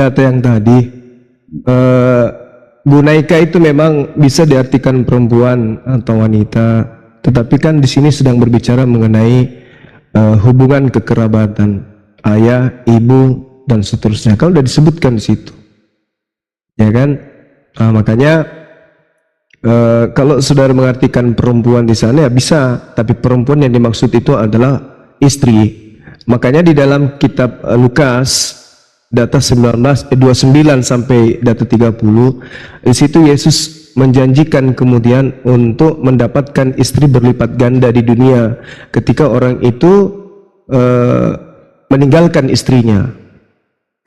data yang tadi, Bunaika itu memang bisa diartikan perempuan atau wanita, tetapi kan di sini sedang berbicara mengenai hubungan kekerabatan, ayah, ibu, dan seterusnya. Kalau sudah disebutkan di situ, ya kan? Nah, makanya kalau saudara mengartikan perempuan di sana ya bisa, tapi perempuan yang dimaksud itu adalah istri. Makanya di dalam kitab Lukas data 29 sampai data 30, di situ Yesus menjanjikan kemudian untuk mendapatkan istri berlipat ganda di dunia ketika orang itu meninggalkan istrinya.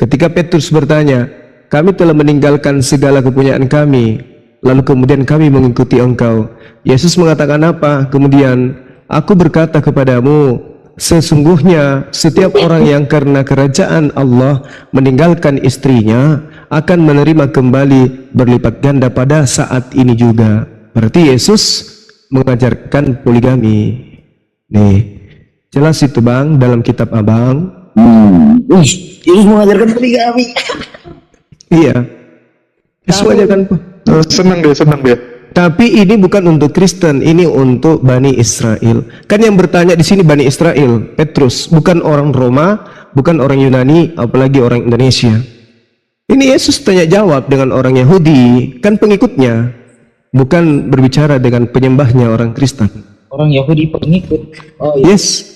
Ketika Petrus bertanya, kami telah meninggalkan segala kepunyaan kami, lalu kemudian kami mengikuti engkau. Yesus mengatakan apa? Kemudian, aku berkata kepadamu, sesungguhnya setiap orang yang karena kerajaan Allah meninggalkan istrinya akan menerima kembali berlipat ganda pada saat ini juga. Berarti Yesus mengajarkan poligami. Nih, jelas itu Bang dalam kitab Abang. Yesus mengajarkan poligami. Iya. Yesus mengajarkan. Senang dia. Tapi ini bukan untuk Kristen, ini untuk Bani Israel. Kan yang bertanya di sini Bani Israel, Petrus, bukan orang Roma, bukan orang Yunani, apalagi orang Indonesia. Ini Yesus tanya jawab dengan orang Yahudi, kan pengikutnya, bukan berbicara dengan penyembahnya orang Kristen. Orang Yahudi pengikut. Oh iya. Yes.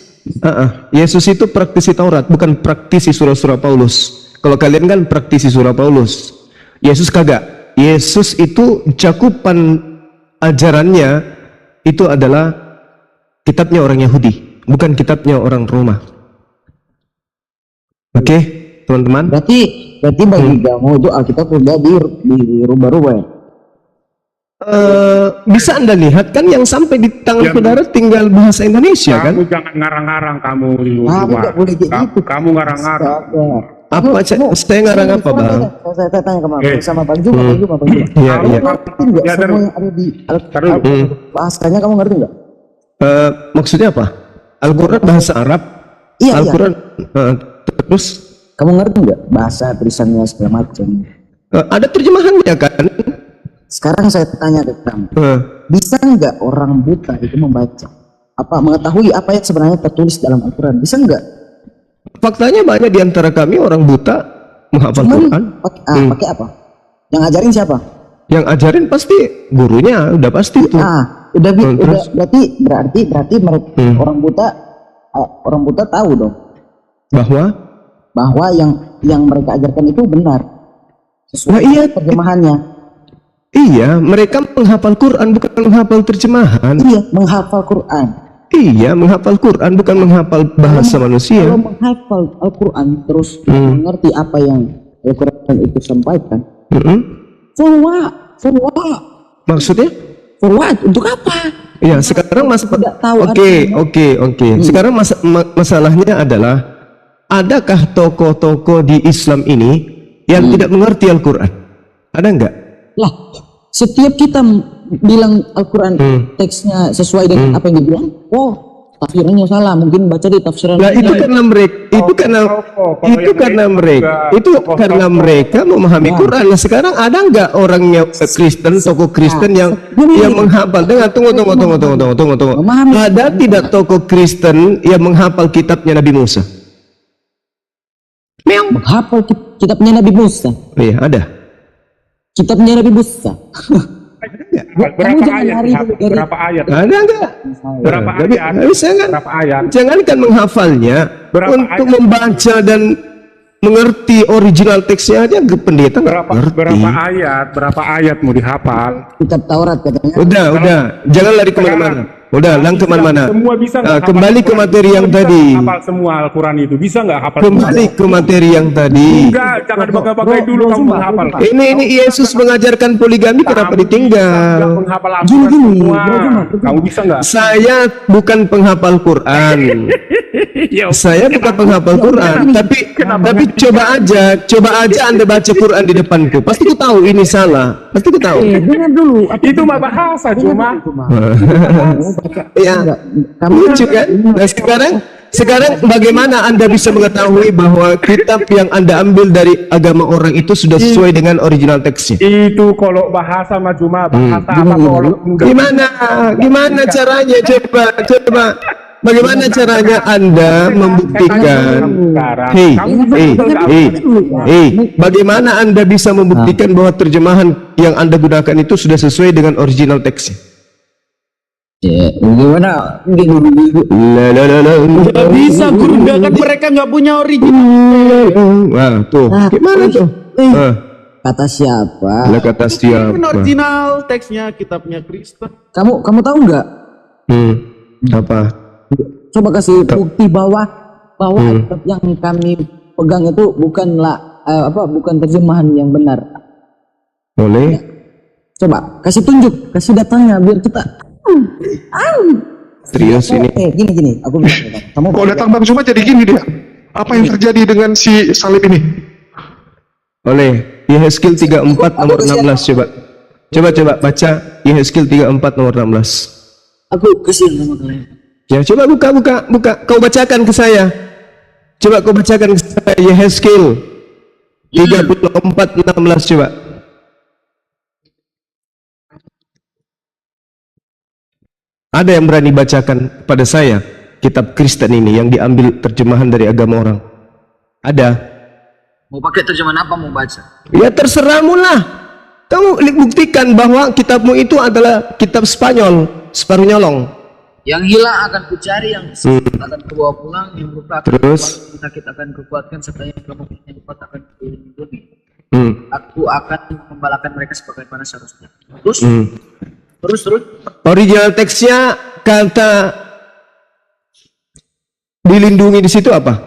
Yesus itu praktisi Taurat, bukan praktisi surah-surah Paulus. Kalau kalian kan praktisi surah Paulus, Yesus kagak. Yesus itu cakupan ajarannya itu adalah kitabnya orang Yahudi, bukan kitabnya orang Roma. Oke, teman-teman. Berarti bagi kamu itu Alkitab sudah dirubah-rubah ya? Bisa Anda lihat kan yang sampai di tangan saudara tinggal bahasa Indonesia kan? Kamu jangan ngarang-ngarang kamu di Kamu luar. nggak boleh gitu. Kamu ngarang-ngarang. Apa saya ngarang apa Bang? Saya tanya sama Bang Juma, Bang Juma. Iya. Ngerti nggak semua yang ada di Alkitab? Bahasanya kamu ngerti nggak? Maksudnya apa? Al-Quran bahasa Arab? Iya. Al-Quran terus? Kamu ngerti nggak bahasa tulisannya segala macam? Ada terjemahannya kan? Sekarang saya tanya ke kamu, bisa nggak orang buta itu membaca? Mengetahui apa yang sebenarnya tertulis dalam Al-Quran? Bisa nggak? Faktanya banyak di antara kami orang buta menghafal Quran. Pakai apa? Yang ngajarin siapa? Yang ajarin pasti gurunya, udah pasti itu. Berarti mereka orang buta tahu dong bahwa yang mereka ajarkan itu benar sesuai terjemahannya. Iya, mereka menghafal Quran bukan menghafal terjemahan. Iya, menghafal Quran. Iya, menghafal Quran bukan menghafal bahasa manusia. Kalau menghafal Al-Quran terus mengerti apa yang Al-Quran itu sampaikan, for what? Maksudnya? For what? Untuk apa? Ya, sekarang Oke. Sekarang masalahnya adalah, adakah tokoh-tokoh di Islam ini yang tidak mengerti Al-Quran? Ada enggak? Lah, setiap kita bilang Al-Quran teksnya sesuai dengan apa yang dibilang, tafsirannya salah, mungkin baca di tafsiran. Nah, itu karena mereka memahami Quran. Nah, sekarang ada nggak orangnya Kristen, tokoh Kristen yang menghafal? Tunggu. Ada tidak tokoh Kristen yang menghafal kitabnya Nabi Musa? Menghafal kitabnya Nabi Musa? Iya, ada. Kitabnya Nabi Musa. Berapa ayat? Ada enggak? Berapa ayat? Berapa ayat? Jangankan menghafalnya, untuk membaca dan mengerti original teksnya aja pendeta berapa ayat mau dihafal? Kitab Taurat katanya. Udah, jangan lari kemana-mana. Udah, kemana-mana. Semua bisa kembali ke materi yang tadi. Hafal semua Al-Quran itu bisa nggak hafal? Kembali ke materi yang tadi. Enggak, jangan pakai dulu kamu menghafal. Ini Yesus mengajarkan poligami, kenapa ditinggal? Menghafal Al-Quran semua. Kamu bisa nggak? Saya bukan penghafal Quran. Saya bukan penghafal Quran, tapi coba aja Anda baca Quran di depanku, pasti ku tahu ini salah, pasti ku tahu. Dengar dulu. Itu mah bahasa cuma. Ya, lucu kan? Nah, Sekarang bagaimana Anda bisa mengetahui bahwa kitab yang Anda ambil dari agama orang itu sudah sesuai dengan original teksnya? Itu kalau bahasa majuma, bahasa apa kalau Gimana caranya? Coba. Bagaimana caranya Anda membuktikan? Bagaimana Anda bisa membuktikan bahwa terjemahan yang Anda gunakan itu sudah sesuai dengan original teksnya? Ya, gimana? Nggak bisa guru, kan mereka nggak punya original. Wah, tuh. Gimana tuh? Kata siapa? Kata siapa? Kan original teksnya kitabnya Kristen. Kamu tahu nggak? Apa? Coba kasih bukti bahwa kitab yang kami pegang itu bukanlah bukan terjemahan yang benar. Boleh? Coba kasih tunjuk, kasih datanya biar kita. Serius ini? Gini, aku bilang, kamu Kalau datang Bang Juma jadi gini dia. Apa yang terjadi dengan si salib ini? Oleh Yehezkiel 34 nomor 16 coba. Coba baca Yehezkiel 34 nomor 16. Aku kasihan sama kalian. Ya, coba buka. Kau bacakan ke saya. Coba kau bacakan ke saya Yehezkiel 34 16 coba. Ada yang berani bacakan pada saya kitab Kristen ini yang diambil terjemahan dari agama orang? Ada? Mau pakai terjemahan apa mau baca? Ya terserahmu lah. Kamu buktikan bahwa kitabmu itu adalah kitab Spanyol, separuh nyolong. Yang hilang akan kucari, yang akan kubawa pulang, yang luka akan Terus? sakit akan kukuatkan, serta yang kuat akan kulindungi. Hmm. Aku akan membalakan mereka sebagaimana seharusnya. Terus. Original teksnya kata dilindungi di situ apa?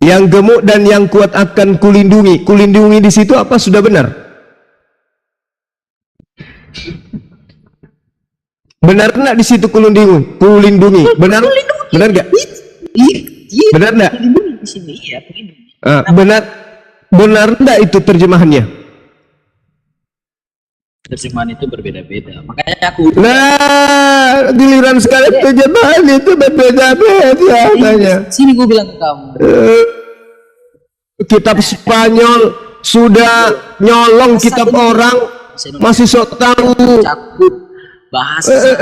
Yang gemuk dan yang kuat akan kulindungi. Kulindungi di situ apa sudah benar? Benar enggak di situ kulindungi? Benar? Benar enggak? Benar enggak? Di sini iya, Benar enggak itu terjemahannya? Terjemahan itu berbeda-beda. Makanya aku giliran sekali terjemahan itu berbeda-beda katanya. sini gue bilang ke kamu. Kitab Spanyol sudah nyolong kitab orang, masih sok tahu. Cakup bahasa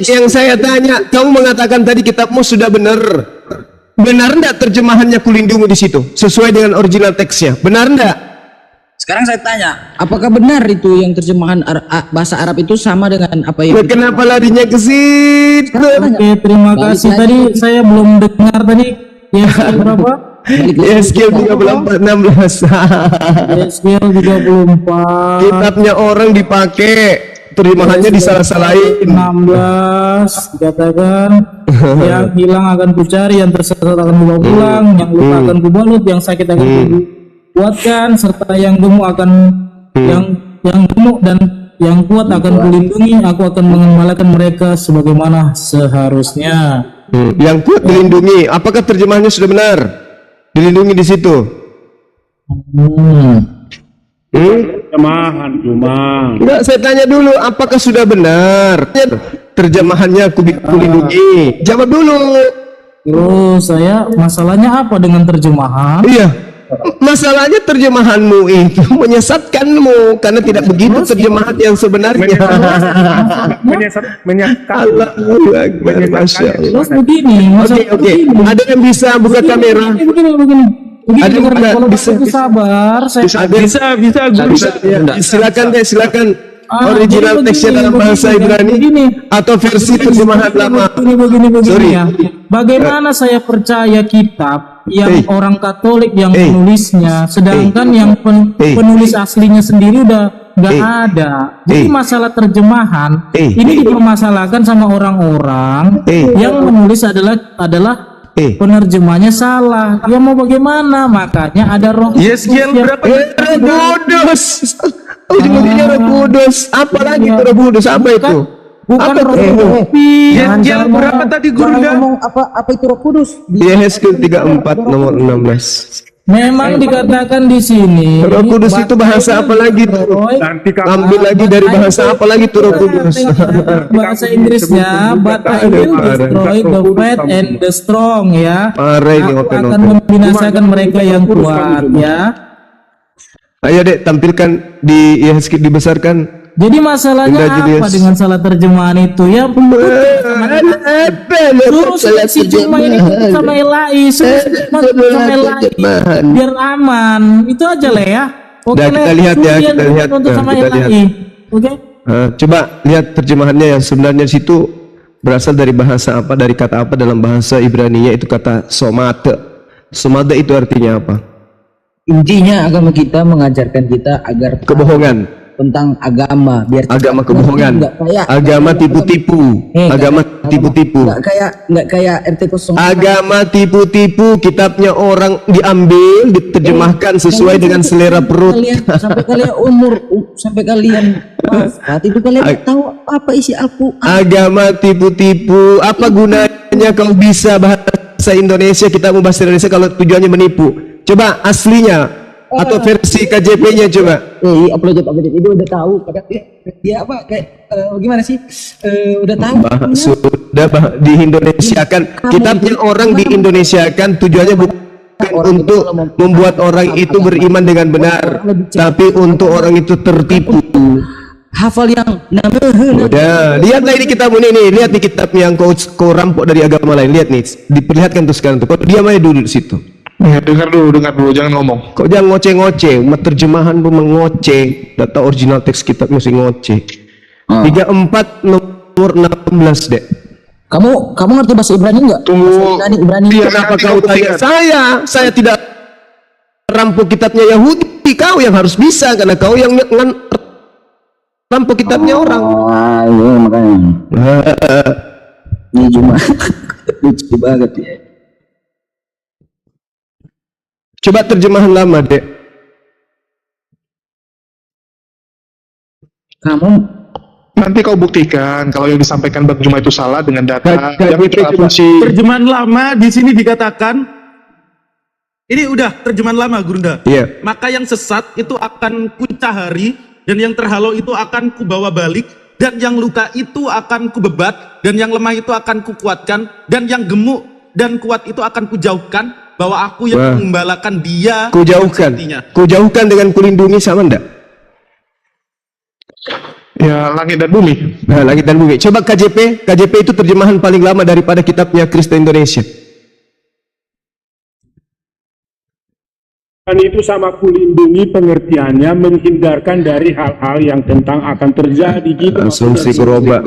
Yang saya tanya, kamu mengatakan tadi kitabmu sudah benar. Benar enggak terjemahannya kulindungi di situ sesuai dengan original teksnya? Benar enggak? Sekarang saya tanya, apakah benar itu yang terjemahan bahasa Arab itu sama dengan apa yang Kenapa larinya ke situ? Oke, terima kasih. Tadi saya belum dengar tadi ya berapa? Yehezkiel 34 16. Yehezkiel 34 Kitabnya orang dipakai, terjemahannya disalah-salahin. 16 dikatakan yang hilang akan kucari, yang tersesat akan kubawa pulang, yang luka akan kubalut, yang sakit akan kuatkan, serta yang gemuk akan yang gemuk dan yang kuat akan kulindungi. Aku akan mengembalakan mereka sebagaimana seharusnya. Yang kuat dilindungi. Apakah terjemahannya sudah benar? Dilindungi di situ. Terjemahan cuma. Enggak, saya tanya dulu, apakah sudah benar terjemahannya kulindungi? Jawab dulu. Terus saya masalahnya apa dengan terjemahan? Iya. Masalahnya terjemahanmu itu menyesatkanmu karena tidak begitu terjemahan yang sebenarnya. Menyesatkan. Allahu Akbar, Masya Allah. Terus begini, Oke. Ada yang bisa buka kamera? Begini, Ada yang enggak? kalau Bisa. aku sabar, saya Bisa. Silakan. Original teksnya dalam bahasa Ibrani atau versi terjemahan lama. Begini Sorry. ya. Bagaimana saya percaya kitab yang orang Katolik yang menulisnya, sedangkan yang penulis aslinya sendiri udah nggak ada. Jadi masalah terjemahan ini dipermasalahkan sama orang-orang yang menulis adalah penerjemahnya salah. Ya mau bagaimana? Makanya ada roh. Yehezkiel berapa? Roh Kudus. Ujung-ujungnya Roh Kudus. Apa lagi itu Roh Kudus? Apa itu? Bukan roh Yehezkiel berapa tadi guru? ngomong apa itu Roh Kudus? Yehezkiel 34 nomor 16. Memang dikatakan di sini. Roh Kudus itu bahasa apa lagi tuh? Nanti kamu Ambil lagi dari bahasa apa lagi tuh Roh Kudus? Bahasa Inggrisnya, but I will destroy the fat and the strong ya. Parah ini Aku oke. akan membinasakan mereka yang kuat ya. Ayo Dek, tampilkan di ya sedikit dibesarkan. Jadi masalahnya Pindah jadi apa dengan salah terjemahan itu ya? Suruh si Cuma ini ketemu sama Elai, suruh si Cuma ketemu sama Elai, biar aman. Itu aja lah ya. Oke, Dah, kita lihat ya, kita lihat. Sama Kita lihat. Elai. Oke. Coba lihat terjemahannya yang sebenarnya di situ berasal dari bahasa apa, dari kata apa dalam bahasa Ibrani itu kata somate. Somate itu artinya apa? Intinya agama kita mengajarkan kita agar tahu Kebohongan, tentang agama, biar agama kebohongan, nggak kayak agama tipu-tipu, agama tipu-tipu, nggak kayak RT 0. agama tipu-tipu. Kitabnya orang diambil, diterjemahkan sesuai dengan selera perut. Sampai kalian sampai kalian saat itu kalian nggak tahu apa isi Al-Quran. Agama tipu-tipu, apa gunanya kalau bisa bahasa Indonesia, kita mau bahasa Indonesia kalau tujuannya menipu? Coba aslinya atau versi KJP-nya coba. Upload itu udah tahu, dia apa kayak gimana sih? Udah tahu. Sudah di-Indonesiakan. Kitabnya orang di-Indonesiakan, tujuannya bukan untuk membuat orang itu beriman dengan benar, tapi untuk orang itu tertipu. Hafal yang Udah, lihatlah ini kitab ini, lihat di kitab yang kau rampok dari agama lain. Lihat nih, diperlihatkan tuh sekarang tuh. Kau diam aja dulu di situ. Ya, dengar dulu, jangan ngomong. Kok jangan ngoceh-ngoceh, terjemahan pun mengoceh, data original teks kitab masih ngoceh. 34 nomor 16 Dek. Kamu ngerti bahasa Ibrani nggak? Tunggu. Ibrani. Kenapa kau tanya saya tidak rampok kitabnya Yahudi, kau yang harus bisa karena kau yang rampok kitabnya orang. Iya makanya. Ini cuma lucu banget ya. Coba terjemahan lama Dek. Kamu Nanti kau buktikan kalau yang disampaikan Bang Juma itu salah dengan data yang terasumsi. Terjemahan lama di sini dikatakan, ini udah terjemahan lama Gurunda. Iya. Maka yang sesat itu akan kucahari, dan yang terhalau itu akan kubawa balik, dan yang luka itu akan kubebat, dan yang lemah itu akan kukuatkan, dan yang gemuk dan kuat itu akan kujauhkan, bahwa aku yang mengembalakan dia. Kujauhkan dengan kulindungi sama enggak? Ya, langit dan bumi. Nah, langit dan bumi. Coba KJP itu terjemahan paling lama daripada kitabnya Kristen Indonesia. Dan itu sama kulindungi pengertiannya menghindarkan dari hal-hal yang tentang akan terjadi gitu. Asumsi gerobak.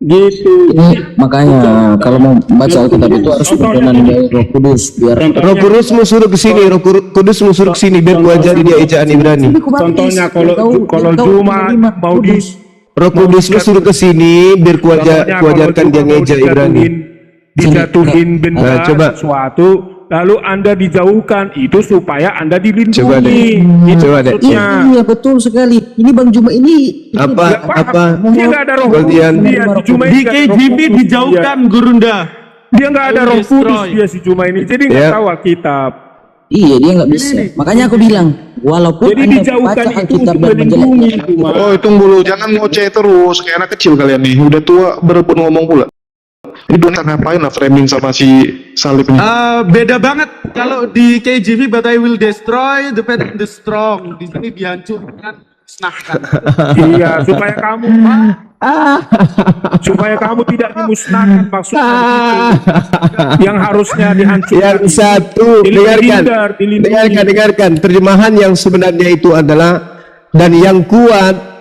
gitu. Makanya kalau mau baca Alkitab itu harus berkenan dari Roh Kudus biar Roh Kudus mau suruh ke sini, Roh Kudus mau suruh ke sini biar gua ajari dia ejaan Ibrani. Contohnya kalau Juma mau di Roh Kudus mau suruh ke sini biar gua ajarkan dia ngeja Ibrani. Dijatuhin benda coba. sesuatu lalu Anda dijauhkan itu supaya Anda dilindungi. Coba deh. Itu Coba deh. maksudnya. Iya betul sekali. Ini Bang Juma ini Apa? Dia nggak ada roh Bagian. kudus. Dia si Juma Di ini nggak ada roh KJP kudus. dijauhkan Gurunda. Dia nggak ada roh kudus Destroy. dia si Juma ini. Jadi nggak Ya. tahu Alkitab. Iya dia nggak bisa. Makanya aku bilang walaupun Jadi Anda dijauhkan baca itu Alkitab untuk dan melindungi menjelekkan Juma. Oh, tunggu dulu, jangan ngoceh terus kayak anak kecil kalian nih. Udah tua berebut ngomong pula. Ini doang ngapain lah framing sama si Salib ini? Beda banget kalau di KJV, but I will destroy the fat and the strong. Di sini dihancurkan, musnahkan. Iya, supaya kamu tidak dimusnahkan maksudnya begitu. Yang harusnya dihancurkan. Yang satu, dengarkan. Terjemahan yang sebenarnya itu adalah dan yang kuat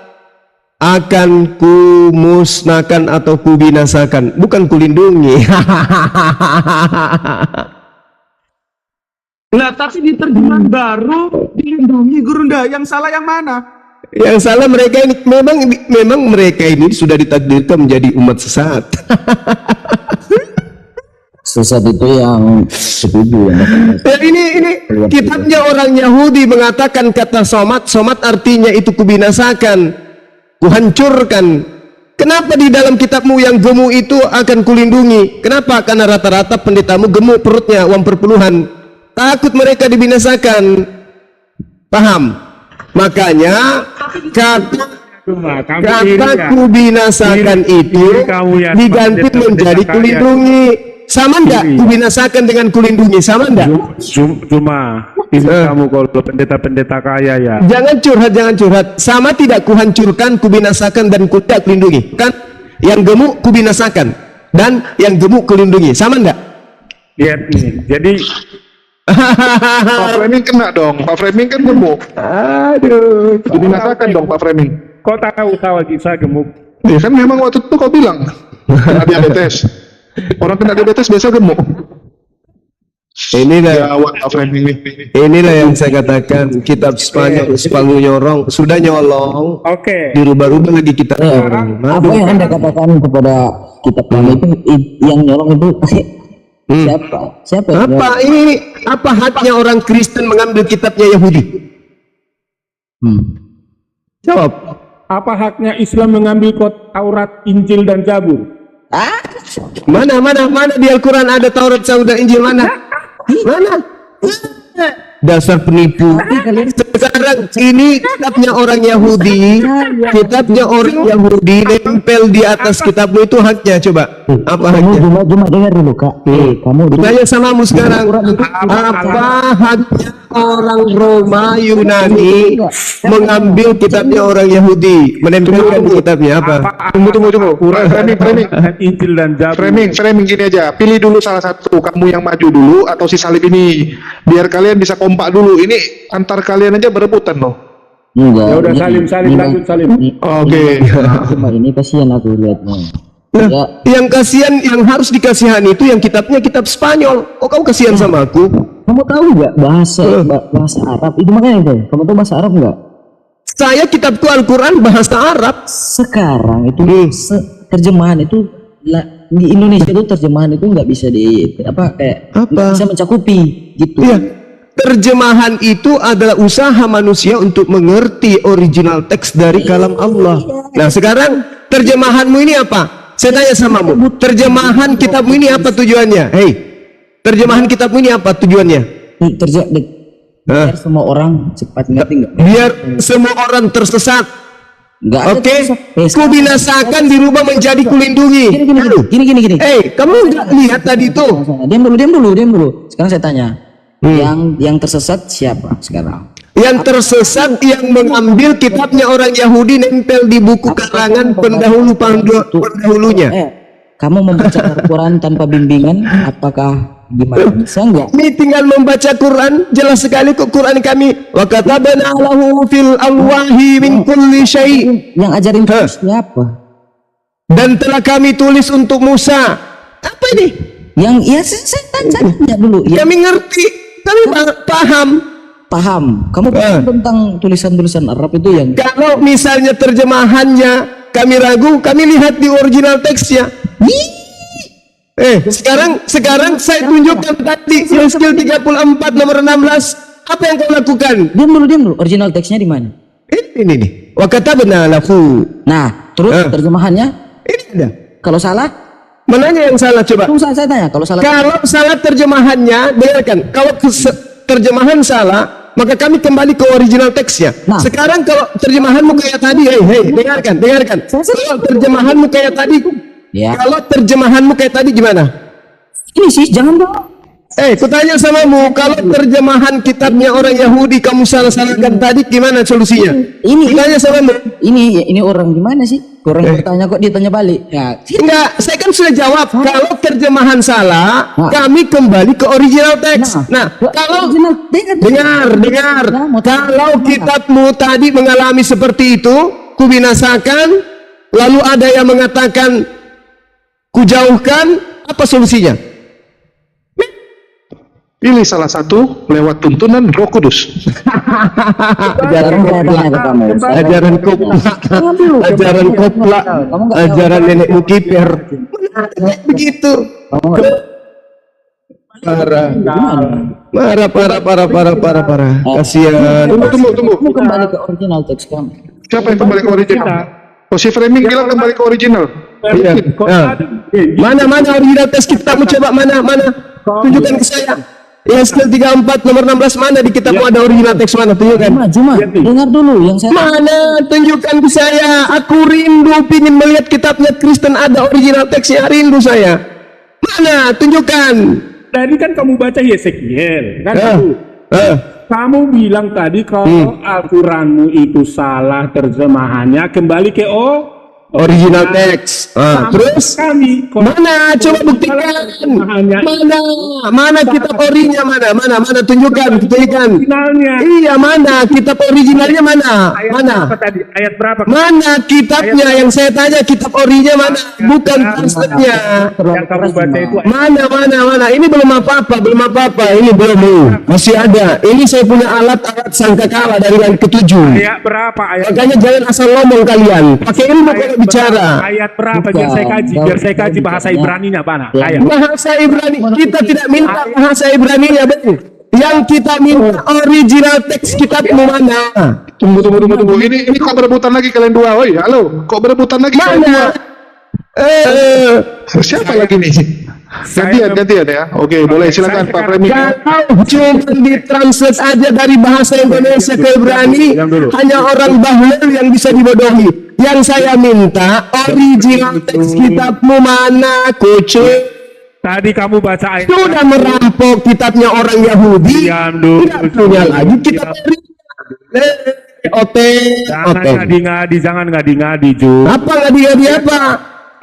akan kumusnahkan atau kubinasakan, bukan kulindungi. Nah, tapi di terjemahan baru dilindungi Gurunda. Yang salah yang mana? Yang salah mereka ini memang mereka ini sudah ditakdirkan menjadi umat sesat. sesat itu yang setuju Ya, ini kitabnya orang Yahudi mengatakan kata somat artinya itu kubinasakan, kuhancurkan. Kenapa di dalam kitabmu yang gemuk itu akan kulindungi? Kenapa? Karena rata-rata pendetamu gemuk perutnya, uang perpuluhan. takut mereka dibinasakan. Paham? Makanya Cuma kamu kata kubinasakan itu diganti menjadi kulindungi. Sama enggak kubinasakan dengan kulindungi? Sama enggak? Cuma ini kamu kalau pendeta-pendeta kaya ya. Jangan curhat. Sama tidak kuhancurkan, kubinasakan dan tidak kulindungi? Kan yang gemuk kubinasakan dan yang gemuk kulindungi. Sama enggak? Lihat nih. Jadi Pak Framing kena dong. Pak Framing kan gemuk. Aduh. Dibinasakan dong Pak Framing. kau tahu sawah kita gemuk. Ya kan memang waktu itu kau bilang kena diabetes. Orang kena diabetes biasa gemuk. Inilah Gawat Pak Framing nih. Inilah yang saya katakan, kitab Spanyol Spanyol nyorong, sudah nyolong, Oke. dirubah-rubah lagi kitab nyorong. Apa yang Anda katakan kepada kitab kami itu yang nyolong itu siapa? Siapa? yang Apa nyolong? ini? Apa haknya orang Kristen mengambil kitabnya Yahudi? Jawab. Apa haknya Islam mengambil Taurat, Injil dan Zabur? Mana di Al-Quran ada Taurat, Zabur dan Injil mana? Mana? Dasar penipu. Sekarang ini kitabnya orang Yahudi, nempel di atas kitabmu, itu haknya. Coba, apa haknya? Cuma dengar dulu Kak. Kamu dulu. Tanya samamu sekarang, apa haknya orang Roma Yunani mengambil kitabnya orang Yahudi, menempelkan di kitabnya? Apa? Tunggu. Framing. Injil dan Zabur. Framing gini aja. Pilih dulu salah satu. Kamu yang maju dulu atau si salib ini. Biar kalian bisa kompak dulu. Ini antar kalian aja berebutan loh. Enggak. Ya udah salim lanjut salim. Oke. Cuma ini kasihan aku lihatnya. Nah, Ya, yang kasihan, yang harus dikasihani itu yang kitabnya kitab Spanyol. Kok kamu kasihan sama aku? kamu tahu nggak bahasa Arab itu, makanya itu. Kamu tahu bahasa Arab nggak? Saya kitabku Al-Quran bahasa Arab. Sekarang itu terjemahan itu di Indonesia itu terjemahan itu nggak bisa nggak bisa mencakupi gitu. Iya. Terjemahan itu adalah usaha manusia untuk mengerti original teks dari kalam Allah. Nah, sekarang terjemahanmu ini apa? Saya tanya samamu, terjemahan kitabmu ini apa tujuannya? Hei, terjemahan kitabmu ini apa tujuannya? Biar semua orang cepat ngerti nggak? Biar semua orang tersesat. Nggak ada Oke, tersesat. ku binasakan dirubah menjadi kulindungi. Gini. Kamu nggak lihat tadi tuh? Diam dulu. Sekarang saya tanya, yang tersesat siapa sekarang? Yang tersesat yang mengambil kitabnya orang Yahudi, nempel di buku karangan pendahulunya. Kamu membaca Al-Quran tanpa bimbingan, apakah gimana? Bisa enggak? Ini tinggal membaca Quran, jelas sekali kok Quran kami. Wa katabna lahu fil alwahi min kulli syai'. Yang ajarin kamu siapa? Dan telah kami tulis untuk Musa. Apa ini? Yang saya tanya dulu. Kami ngerti, kami paham. Kamu paham tentang tulisan-tulisan Arab itu yang Kalau misalnya terjemahannya kami ragu, kami lihat di original teksnya. Sekarang saya tunjukkan tadi Yeskel 34 nomor 16. Apa yang kau lakukan? diam dulu. Original teksnya di mana? Ini nih. Wa katabna lahu. Nah, terus terjemahannya Ini ada. kalau salah? Mananya yang salah coba? Tunggu saya tanya, kalau salah. Kalau salah terjemahannya, dengarkan. Kalau terjemahan salah, maka kami kembali ke original teksnya. Nah. Sekarang kalau terjemahanmu kayak tadi, dengarkan. Kalau terjemahanmu kayak tadi, Ya. kalau terjemahanmu kayak tadi gimana? Ini sih jangan dong. Kutanya samamu, kalau terjemahan kitabnya orang Yahudi kamu salah-salahkan tadi, gimana solusinya? Kutanya samamu. Ini orang gimana sih? Orang bertanya kok dia tanya balik. Ya, Enggak, saya kan sudah jawab. Kalau terjemahan salah, kami kembali ke original teks. Nah, kalau dengar. Kalau kitabmu tadi mengalami seperti itu, kubinasakan, lalu ada yang mengatakan kujauhkan, apa solusinya? Pilih salah satu lewat tuntunan Roh Kudus. Ajaran koplak, ajaran nenek mukiper. Begitu. Parah. Kasihan. Tunggu. Kamu kembali ke original teks kamu. Siapa yang kembali ke original? Oh, si Framing bilang kembali ke original. Iya. Mana original teks kitabmu, coba mana? Tunjukkan ke saya. Yeskel 34 nomor 16 mana di kitabmu ada original teks mana? Tunjukkan. Cuma dengar dulu yang saya Mana? Tunjukkan ke saya. Aku rindu pingin melihat kitabnya Kristen ada original teksnya. Rindu saya. Mana? Tunjukkan. Tadi kan kamu baca Yesekiel, kan? Kamu bilang tadi kalau Al-Quranmu itu salah terjemahannya, kembali ke Original teks. Terus kami mana? Coba buktikan. Mana kitab orinya mana? Mana tunjukkan. originalnya. Iya, mana kitab originalnya mana? Apa tadi? Ayat berapa? Mana kitabnya yang saya tanya, kitab orinya mana? Bukan translate-nya. Yang kamu baca itu Mana? Ini belum apa-apa. Ini belum. Masih ada. Ini saya punya alat sangkakala dari yang ketujuh. ayat berapa? Makanya jangan asal ngomong kalian. Pakai ilmu kalau bicara. Ayat berapa? Biar saya kaji bahasa Ibraninya mana? Ayat. Bahasa Ibrani. Kita tidak minta bahasa Ibraninya, Bang. Yang kita minta original teks kitabmu mana? Tunggu. Ini kok berebutan lagi kalian dua? Woi, halo. Kok berebutan lagi kalian dua? Siapa lagi nih? Gantian ya. Oke, boleh silakan Pak Premi. Kalau cuma ditranslate aja dari bahasa Indonesia ke Ibrani, hanya orang bahlul yang bisa dibodohi. Yang saya minta original teks kitabmu mana, kucing? Tadi kamu baca ayat. Sudah merampok kitabnya orang Yahudi. Diam dulu. Tidak punya lagi kitab Jangan ngadi-ngadi, Ju. Apa ngadi-ngadi apa?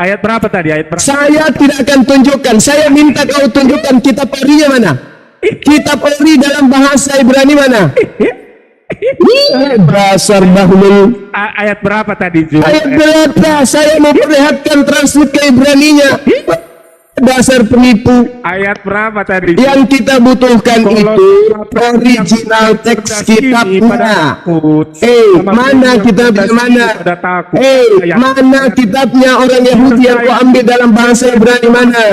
Ayat berapa tadi? Ayat berapa? Saya tidak akan tunjukkan. Saya minta kau tunjukkan kitab orinya mana? Kitab ori dalam bahasa Ibrani mana? Dasar bahlul. Ayat berapa tadi, Ju? Ayat berapa? Saya mau perlihatkan translate ke Ibraninya. Dasar penipu. Ayat berapa tadi? Yang kita butuhkan itu original teks kitabnya. Mana kitabnya mana? Mana kitabnya orang Yahudi yang kau ambil dalam bahasa Ibrani mana?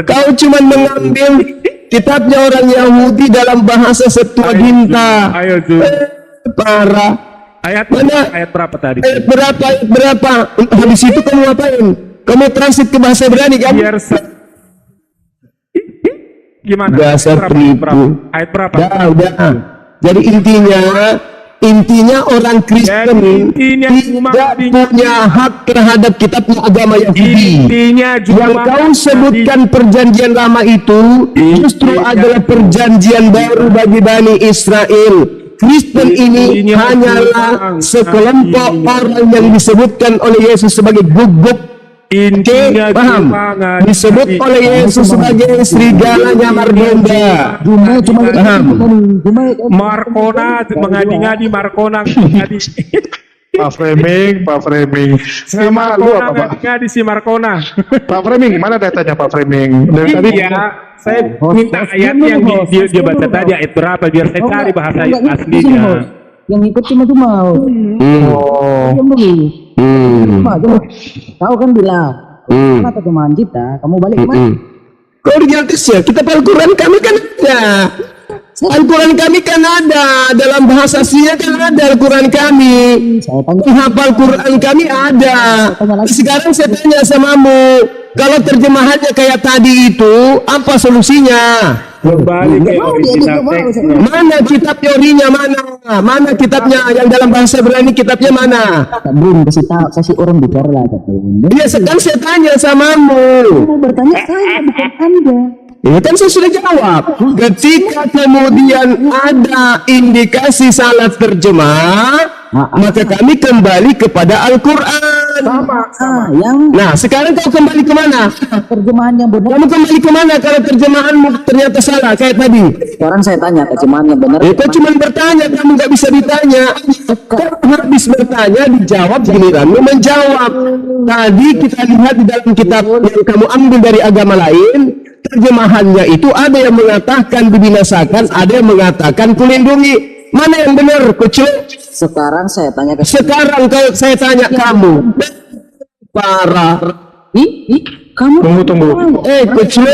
Kau cuma mengambil kitabnya orang Yahudi dalam bahasa Septuaginta. Ayo, Ju. Parah. Ayat Mana? Ayat berapa tadi? Ayat berapa? Habis itu kamu ngapain? Kamu transit ke bahasa Ibrani kan? Gimana? Dasar penipu. Ayat berapa? Udah. Jadi intinya orang Kristen tidak punya hak terhadap kitabnya agama Yahudi. Yang kau sebutkan perjanjian lama itu justru adalah perjanjian baru bagi Bani Israel. Kristen ini hanyalah sekelompok orang yang disebutkan oleh Yesus sebagai guguk. Paham? Disebut oleh Yesus sebagai serigalanya Mardonda. Paham? Markona mengadi-ngadi Markona Pak Framing. Nama lu apa, Pak? ngadi si Markona. Pak Framing, mana datanya Pak Framing? Dari tadi saya minta ayat yang dia baca tadi, ayat berapa biar saya cari bahasa aslinya. Yang ikut cuma kau kan bilang kenapa terjemahan kita, kamu balik kemana? Kau original teksnya, kitab Al-Quran kami kan ada. Al-Quran kami kan ada, dalam bahasa aslinya kan ada Al-Quran kami. Hafal Quran kami ada. Sekarang saya tanya samamu, kalau terjemahannya kayak tadi itu, apa solusinya? Kembali ke original teksnya. Mana kitabnya orinya mana? Mana kitabnya yang dalam bahasa Ibrani kitabnya mana? Belum kasih orang bicara lah. Iya, sekarang saya tanya samamu. Kamu bertanya saya bukan Anda. Ini kan saya sudah jawab. Ketika kemudian ada indikasi salah terjemah, maka kami kembali kepada Al-Quran. Nah, sekarang kau kembali kemana? Terjemahan yang benar. Kamu kembali kemana kalau terjemahanmu ternyata salah kayak tadi? Sekarang saya tanya terjemahan yang benar. Kau cuma bertanya, kamu nggak bisa ditanya. Kau habis bertanya, dijawab, giliranmu menjawab. Tadi kita lihat di dalam kitab yang kamu ambil dari agama lain, terjemahannya itu ada yang mengatakan dibinasakan, ada yang mengatakan kulindungi. Mana yang benar, kucing? Sekarang saya tanya Sekarang kalau saya tanya kamu, parah. Kamu tunggu. Kucing,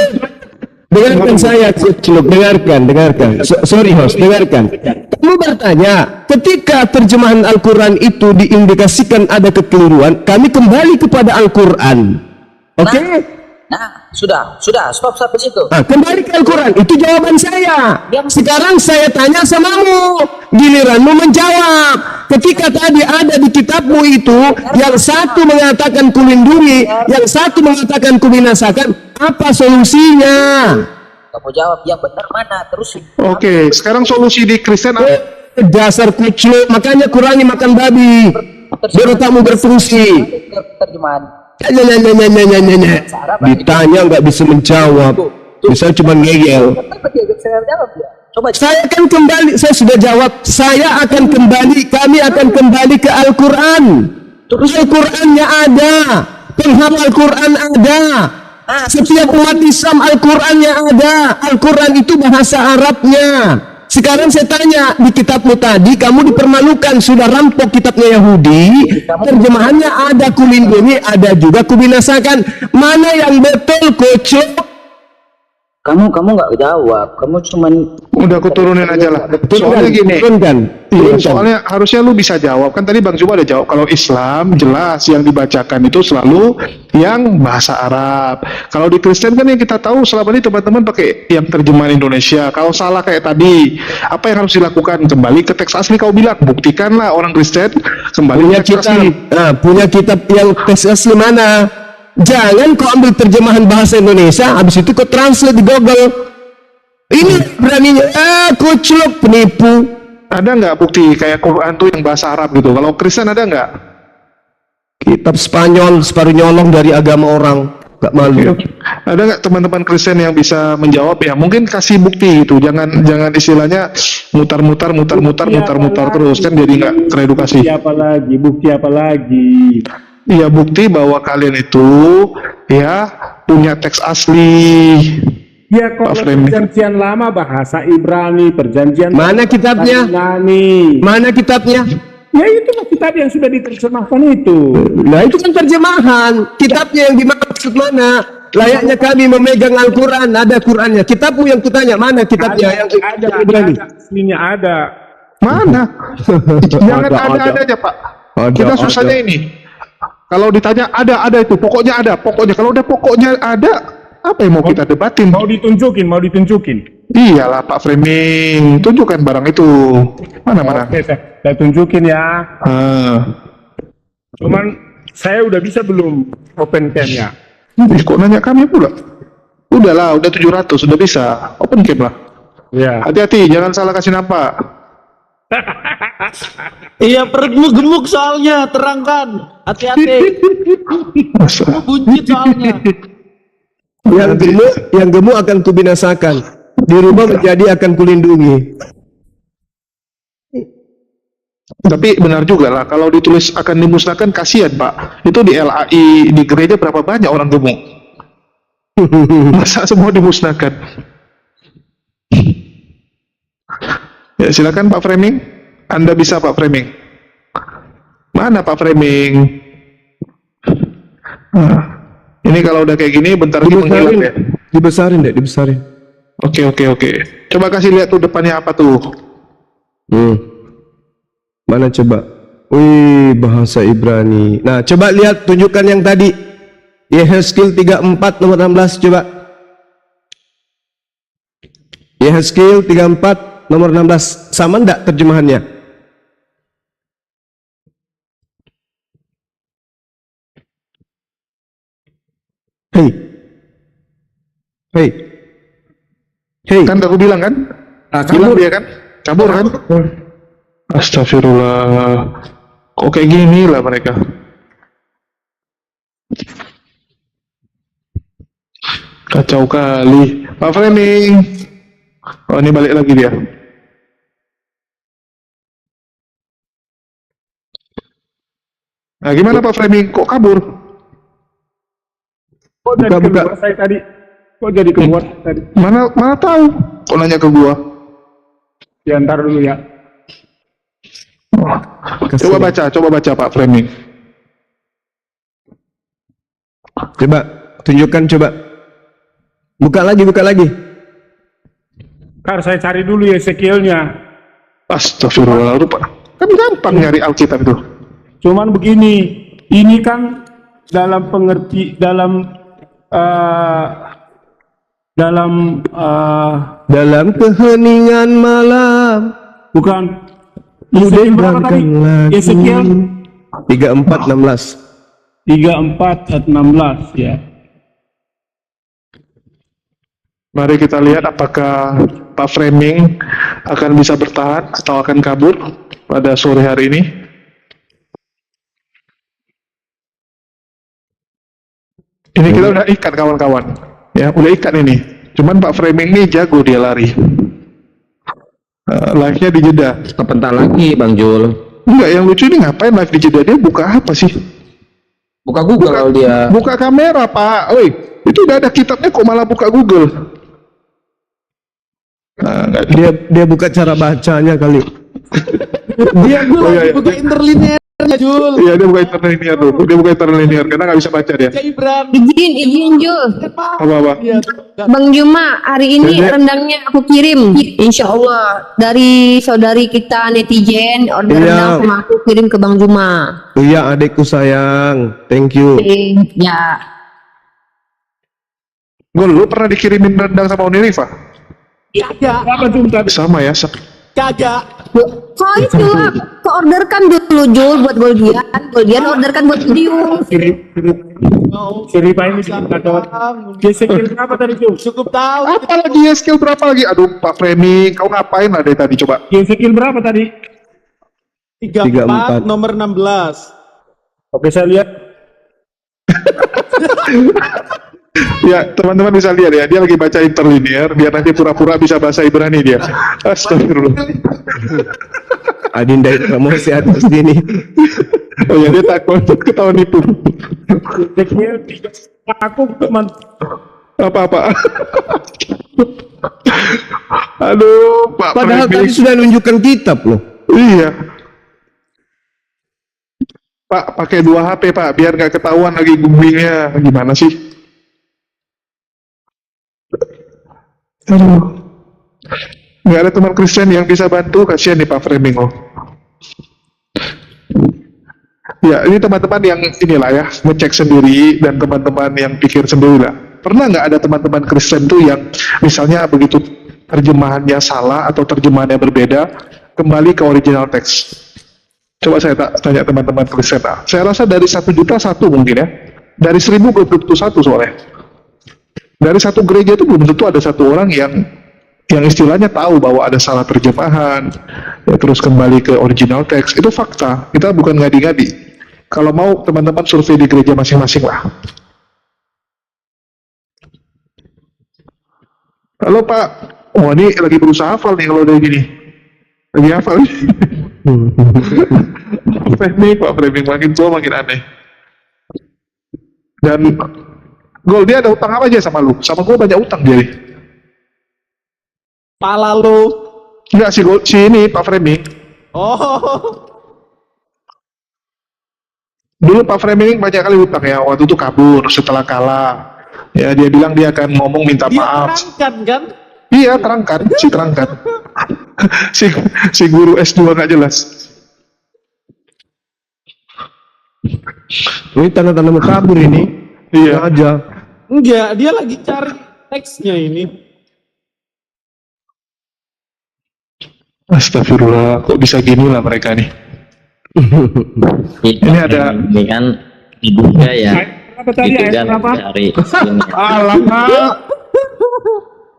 dengarkan saya, kucing, dengarkan. Sorry host, dengarkan. Kamu bertanya, ketika terjemahan Al-Quran itu diindikasikan ada kekeliruan, kami kembali kepada Al-Quran. Oke? sudah, stop sampai situ. Kembali ke Al-Quran, itu jawaban saya. Sekarang saya tanya samamu, giliranmu menjawab. Ketika tadi ada di kitabmu itu, yang satu mengatakan kulindungi, yang satu mengatakan kubinasakan, apa solusinya? Kamu jawab yang benar mana, terus. Oke, sekarang solusi di Kristen apa? Dasar kucluk, makanya kurangi makan babi, biar otakmu berfungsi. Terjemahan. Ditanya nggak bisa menjawab, bisa cuma ngeyel. Coba. Saya akan kembali, saya sudah jawab, saya akan kembali, kami akan kembali ke Al-Quran. Al-Qurannya ada, penghafal Al-Quran ada, setiap umat Islam Al-Qurannya ada. Al-Quran itu bahasa Arabnya. Sekarang saya tanya, di kitabmu tadi kamu dipermalukan, sudah rampok kitabnya Yahudi, terjemahannya ada kulindungi, ada juga kubinasakan. Mana yang betul, kocok? Kamu nggak jawab, kamu cuman. Udah aku turunin aja lah. Soalnya gini, soalnya harusnya lu bisa jawab. Kan tadi Bang Juba ada jawab, kalau Islam jelas yang dibacakan itu selalu yang bahasa Arab. Kalau di Kristen kan yang kita tahu selama ini teman-teman pakai yang terjemahan Indonesia. Kalau salah kayak tadi, apa yang harus dilakukan? Kembali ke teks asli. Kau bilang, buktikanlah orang Kristen kembali ke teks asli. Punya kitab yang teks asli mana? Jangan kau ambil terjemahan bahasa Indonesia, habis itu kau translate di Google. Ini beraninya, kucluk, penipu. Ada nggak bukti kayak Quran tuh yang bahasa Arab gitu? Kalau Kristen ada nggak? Kitab Spanyol separuh nyolong dari agama orang, gak malu. Ada nggak teman-teman Kristen yang bisa menjawab ya? Mungkin kasih bukti gitu. Jangan istilahnya mutar-mutar terus kan jadi nggak teredukasi. Bukti apa lagi? Iya, bukti bahwa kalian itu ya punya teks asli. Ya, kalau perjanjian lama bahasa Ibrani, perjanjian mana kitabnya? Mana kitabnya? Ya itu kitab yang sudah diterjemahkan itu. Nah itu kan terjemahan. Kitabnya yang dimaksud mana? Layaknya kami memegang Al-Quran, ada Qurannya. Kitabmu yang kutanya, mana kitabnya? Ada aslinya ada. Mana? Jangan ada aja Pak. Kita susahnya ini. Kalau ditanya ada itu, pokoknya ada, pokoknya. Kalau udah pokoknya ada, apa yang mau kita debatin? Mau ditunjukin. Iyalah Pak Framing, tunjukkan barang itu. Mana? Oke, saya tunjukin ya. Cuman saya udah bisa belum open cam-nya? Kok nanya kami pula? Udahlah, udah 700, sudah bisa. Open cam lah. Ya. Hati-hati, jangan salah kasih nampak. Iya, perutmu gemuk soalnya, terangkan. Hati-hati. Buncit soalnya. Yang gemuk akan kubinasakan, dirubah menjadi akan kulindungi. Tapi benar juga lah, kalau ditulis akan dimusnahkan, kasihan Pak. Itu di LAI, di gereja berapa banyak orang gemuk? Masa semua dimusnahkan? Ya silakan Pak Framing. Anda bisa Pak Framing. Mana Pak Framing? Ini kalau udah kayak gini bentar lagi menghilang ya. Dibesarin. Oke. Coba kasih lihat tuh depannya apa tuh. Mana coba? Wih, bahasa Ibrani. Nah, coba lihat, tunjukkan yang tadi. Yehezkiel 34 nomor 16 coba. Yehezkiel 34 nomor 16. Sama enggak terjemahannya? Hei. Kan aku bilang kan? Kabur dia kan? Kabur kan? Astagfirullah. Kok kayak gini lah mereka? Kacau kali. Pak Framing. Oh ini balik lagi dia. Nah gimana Pak Framing? Kok kabur? Kok jadi keluar saya tadi? Kok jadi keluar tadi? Mana tahu? Kok nanya ke gua? Ya ntar dulu ya. Coba baca Pak Framing. Coba tunjukkan coba. Buka lagi. Kar saya cari dulu Yesekielnya. Astagfirullah, rupa. Kan gampang nyari Alkitab itu. Cuman begini, ini kan dalam dalam Dalam keheningan malam. bukan Udah Ezekiel berapa tadi? lagi. Ezekiel 34:16. 34 ayat 16 ya. Mari kita lihat apakah Pak Framing akan bisa bertahan atau akan kabur pada sore hari ini. Ini kita udah ikat kawan-kawan, ya udah ikat ini. Cuman Pak Framing ini jago dia lari. Live-nya di jeda. Sebentar lagi Bang Jul. Enggak, yang lucu ini ngapain live di jeda, dia buka apa sih? Buka Google kalau dia. Buka kamera Pak. Oi, itu udah ada kitabnya kok malah buka Google. Nah, Dia buka cara bacanya kali. Dia Oh, iya, iya. buka interlinearnya Jul. Iya, dia buka interlinear dulu. Dia buka interlinear karena nggak bisa baca dia. Kayak Ibran. Izin Jul. Apa-apa? Iya. Bang Juma, hari ini Dedek. rendangnya aku kirim. Insya Allah dari saudari kita netizen order Iya. rendang sama aku kirim ke Bang Juma. Iya adekku sayang. Thank you. Ya. Gue lu pernah dikirimin rendang sama Unirifa? Kagak. Apa tuh tadi? Sama ya. Kagak. Soalnya itu keorderkan dulu Jul buat Goldian orderkan buat video. Siripa ini kata Ezekiel berapa tadi tuh? Cukup tahu. Apa lagi ya, skill berapa lagi? Aduh, Pak Framing, kau ngapain lah dari tadi coba? Ezekiel berapa tadi? 34 nomor 16. Oke, saya lihat. Ya, teman-teman bisa lihat ya, dia lagi baca interlinear, biar nanti pura-pura bisa bahasa Ibrani dia. Astagfirullah. Adinda promosi atas sini. Oh ya, dia takut ketahuan itu. Ezekiel aku teman Apa-apa. Aduh, Pak Padahal tadi Framing. sudah nunjukkan kitab loh. Iya. Pak, pakai 2 HP Pak, biar nggak ketahuan lagi googlingnya. Gimana sih? Aduh. Nggak ada teman Kristen yang bisa bantu, kasihan nih Pak Framing loh. Ya, ini teman-teman yang inilah ya, ngecek sendiri dan teman-teman yang pikir sendiri lah. Pernah nggak ada teman-teman Kristen tuh yang misalnya begitu terjemahannya salah atau terjemahannya berbeda, kembali ke original teks? Coba saya tanya teman-teman Kristen. Saya rasa dari 1 juta 1 mungkin ya. Dari 1000 belum tentu 1 soalnya. Dari satu gereja itu belum tentu ada 1 orang yang istilahnya tahu bahwa ada salah terjemahan, ya, terus kembali ke original teks. Itu fakta, kita bukan ngadi-ngadi. Kalau mau teman-teman survei di gereja masing-masing lah. Halo Pak, oh ini lagi berusaha hafal nih kalau udah gini. Lagi hafal nih. Pak Framing makin tua makin aneh. Dan Gol, dia ada utang apa aja sama lu? Sama gue banyak utang dia nih. Pala lu. Enggak sih, Gol, si ini Pak Framing. Oh. Dulu Pak Framing banyak kali utang ya, waktu itu kabur setelah kalah. Ya, dia bilang dia akan ngomong minta Dia maaf. terangkan kan? Iya, terangkan, terangkan. si guru S2 nggak jelas. Ini tanda-tanda mau kabur ini. Iya. Aja. Enggak, dia lagi cari teksnya ini. Astagfirullah, kok bisa gini lah mereka nih. Ini ada Ini kan diduga ya. Apa tadi ayat Diduga berapa? dari sini. alamak.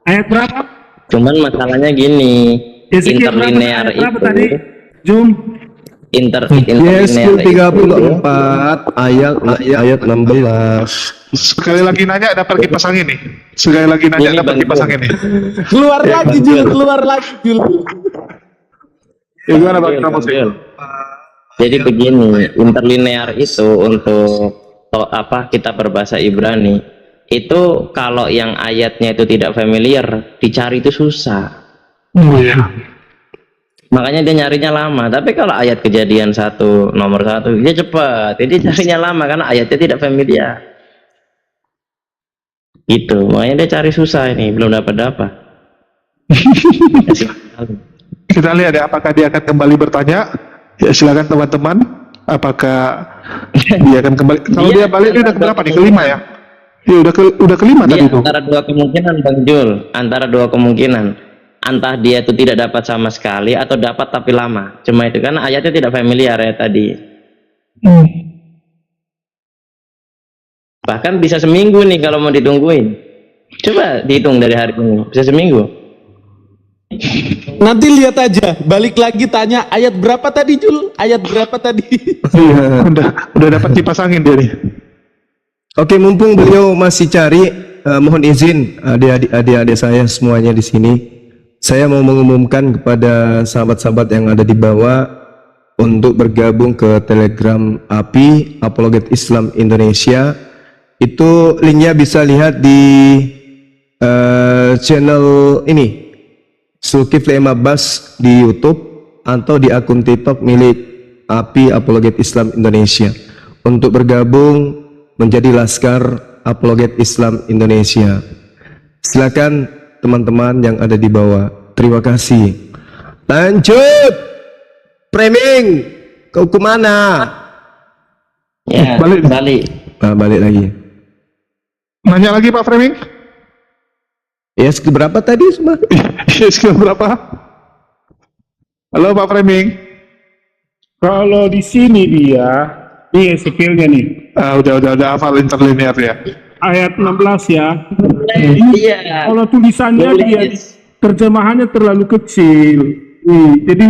Ayat berapa? Cuman masalahnya gini, Ezekiel interlinear berapa itu, tadi? Zoom. interlinear Yeskiel itu 34 ayat 16. Sekali lagi nanya dapat kipas angin nih. Sekali lagi nanya Ini dapat Bang kipas Jul. angin nih. Keluar lagi Jul, keluar lagi Jul. Ya, gimana Bang Betul, Ramos? betul. Jadi begini, interlinear itu untuk apa kita berbahasa Ibrani itu kalau yang ayatnya itu tidak familiar dicari itu susah. Oh iya. Makanya dia nyarinya lama. Tapi kalau ayat Kejadian 1 nomor 1 dia cepat. Jadi carinya lama karena ayatnya tidak familiar. Gitu. Makanya dia cari susah ini, belum dapat. Kita lihat ya apakah dia akan kembali bertanya. Ya silakan teman-teman. Apakah dia akan kembali? Kalau dia balik dia udah berapa nih? Kelima ya? Ya udah kelima tadi Dia tuh. antara dua kemungkinan Bang Jul, antara dua kemungkinan. Entah dia itu tidak dapat sama sekali atau dapat tapi lama. Cuma itu kan ayatnya tidak familiar ya tadi. Bahkan bisa seminggu nih kalau mau ditungguin. Coba dihitung dari hari ini, bisa seminggu. Nanti lihat aja, balik lagi tanya ayat berapa tadi Jul? Ayat berapa tadi? Iya, udah dapat kipas angin dia nih. Oke, mumpung beliau masih cari, mohon izin adik-adik saya semuanya di sini. Saya mau mengumumkan kepada sahabat-sahabat yang ada di bawah untuk bergabung ke Telegram API Apologet Islam Indonesia. Itu linknya bisa lihat di channel ini Zulkifli M. Abbas di YouTube atau di akun TikTok milik API Apologet Islam Indonesia untuk bergabung menjadi Laskar Apologet Islam Indonesia. Silakan teman-teman yang ada di bawah. Terima kasih. Lanjut. Framing. Kau kemana? Ya, Balik. Balik lagi. Nanya lagi Pak Framing? Ya, berapa tadi semua? Skill berapa? Halo Pak Framing. Kalau di sini dia, ini Ezekielnya nih, Udah hafal interlinear ya. ayat 16 ya. Iya. Kalau tulisannya Boleh. dia terjemahannya terlalu kecil, jadi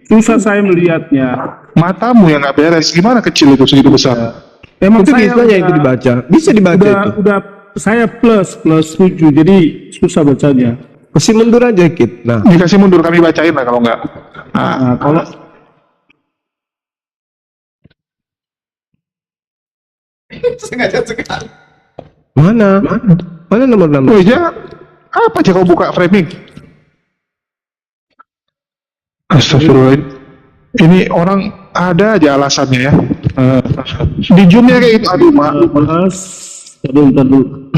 susah saya melihatnya. Matamu yang nggak beres. Gimana kecil itu segitu besar? Emang Itu saya biasanya itu dibaca. Bisa dibaca itu. udah saya plus 7, jadi susah bacanya. Kasih mundur aja dikit. Nah, Dikasih mundur kami bacain lah kalau nggak. Nah, kalau mana? Mana nomor 16? Woi jangan. Apa aja kau buka Framing? Astagfirullah. Ini orang ada aja alasannya ya. Di Zoom-nya kayak itu. Aduh mak. Mas, dulu.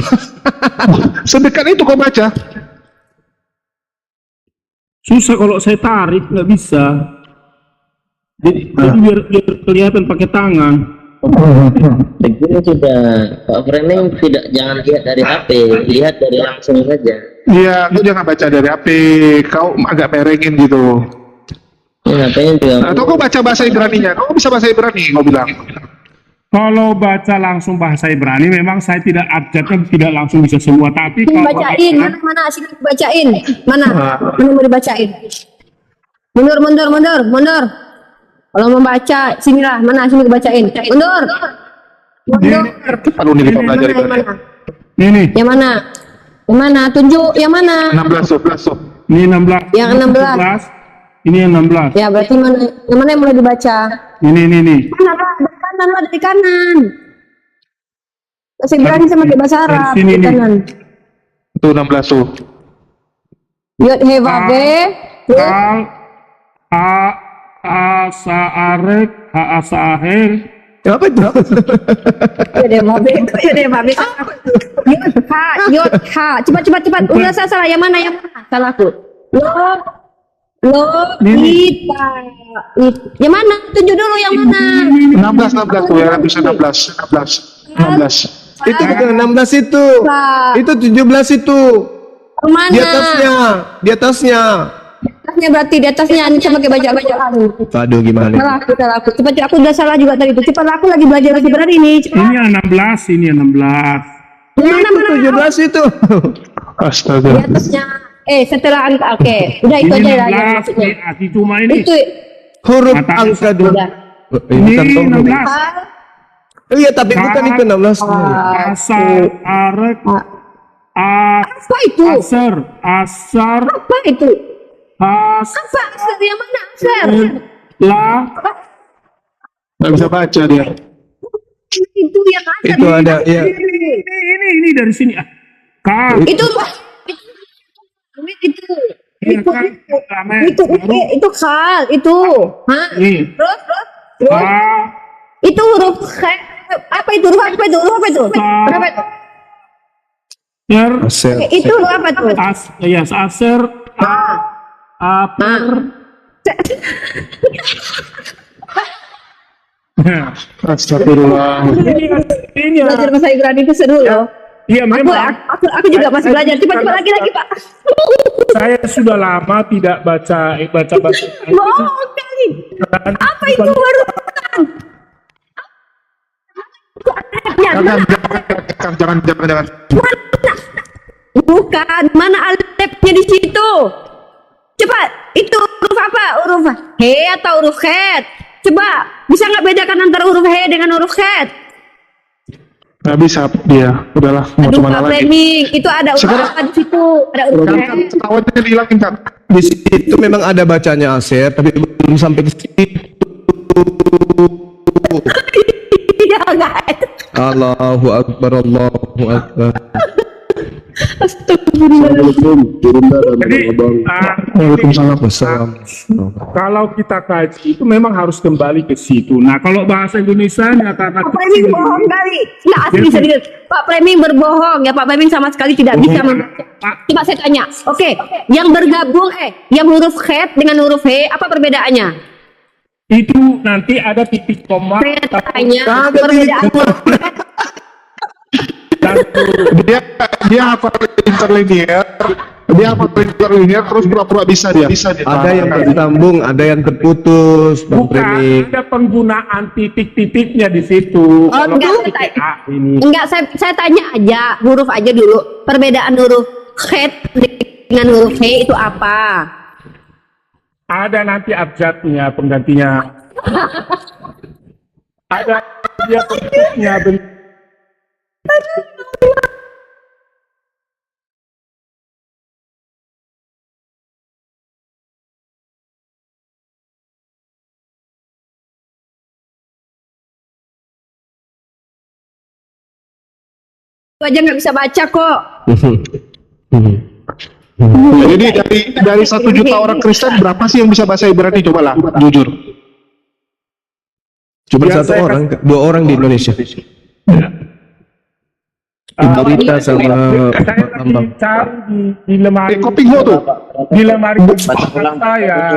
Sedekat itu kau baca. Susah kalau saya tarik, nggak bisa. Jadi biar kelihatan pakai tangan. Begini sudah, Pak Framing jangan lihat dari HP, lihat dari langsung saja. Iya, kau jangan baca dari HP. Kau agak merengin gitu. Ini HP-nya juga. Atau kau baca bahasa Ibrani-nya. Kau bisa bahasa Ibrani, kau bilang. Kalau baca langsung bahasa Ibrani, memang saya tidak abjadnya tidak langsung bisa semua. Tapi Sini kalau bacain, mana sini bacain. Mana mau dibacain? Mundur. Kalau membaca, sinilah, mana sini dibacain. Mundur. Aduh, ini kau belajar Yang Ibrani. mana? ini Yang mana? Yang mana? Tunjuk yang mana? 16 tuh. ini 16. Yang 16. Ini yang 16. Ya berarti mana? Yang mana yang mulai dibaca? Ini. Mana lah? Dari kanan lah, dari kanan. Bahasa Ibrani sama kayak bahasa Arab. Sini, Dari nih. kanan. Itu 16 tuh. Yod he vav he. Asarek Asaher. apa itu? Yod he vav he. Yod he vav he. Yod ha. Cepat. Udah salah. Yang mana? Salah aku. Lo kita. Yang mana? Tunjuk dulu yang mana. 16 tuh ya, bisa 16. Itu bukan 16 itu. Itu 17 itu. Yang mana? Di atasnya. Atasnya berarti di atasnya ini sama kayak bacaan. Waduh, gimana? Salah aku. Cepat aku udah salah juga tadi itu. Cepat aku lagi belajar lagi berani ini. Ini yang 16. Mana? 17 itu. Di Astaga. atasnya. Setelah angka. Oke. Udah itu Ini aja lah 16. maksudnya. Ini cuma ini. Itu Huruf Kata angka dua. udah. Ini Bukan toh. 16. Iya, tapi bukan itu 16. Asarek. Apa itu? Asar. Apa itu? As. Apa asar yang mana asar? La. Nggak bisa baca dia. Itu yang asar. Itu ada, ya. Ini dari sini. Kal. Itu itu khal itu. Hah? Nih. Terus. Ka. Itu huruf apa itu? Huruf apa itu? Huruf apa itu? Berapa itu? Ser. Asel. Itu huruf apa tuh? Aser. Aper. Astagfirullah. Ini Belajar bahasa Ibrani itu seru loh. Iya memang. Aku juga masih belajar. Coba lagi Pak. Saya sudah lama tidak baca. Bohong kali. Apa itu baru? Jangan. Bukan, mana alifnya di situ? Coba, itu huruf apa? Huruf he atau huruf het? Coba, bisa nggak bedakan antara huruf he dengan huruf het? Nggak bisa dia, udahlah mau Aduh, kemana Pak lagi? Fleming, itu ada huruf Sekarang- apa di situ? Ada huruf he. Ketawanya dihilangin kan? Di situ memang ada bacanya Asep, tapi belum sampai ke situ. Iya, nggak ada. Allahu Akbar, Allahu Akbar. Jadi Waalaikumsalam. Wassalam. kalau kita kaji itu memang harus kembali ke situ. Nah kalau bahasa Indonesia-nya karena Pak Fleming kecil, bohong kali. Nggak asli serius. Pak Fleming berbohong ya. Pak Fleming sama sekali tidak bisa membaca. Coba saya tanya. Oke, yang bergabung yang huruf het dengan huruf he, apa perbedaannya? itu nanti ada titik koma Saya tanya Ada perbedaan titik huruf het. dan Dia hafal interlinear, terus pura-pura bisa dia. Ada yang tersambung, ada yang terputus, Bang bukan Premi. ada penggunaan titik-titiknya di situ. Kalau Enggak, titik A ini Enggak, saya tanya aja, huruf aja dulu. Perbedaan huruf het dengan huruf he itu apa? ada nanti abjadnya penggantinya. Ada dia bentuknya Itu aja nggak bisa baca kok. Jadi dari 1 juta orang Kristen berapa sih yang bisa bahasa Ibrani? Coba lah, jujur. Cuma Ya, satu saya orang, 2 orang di Indonesia. Ibu Rita sama saya Pak lagi Bambang. cari di lemari Kopingho tuh. di lemari Baca ulang saya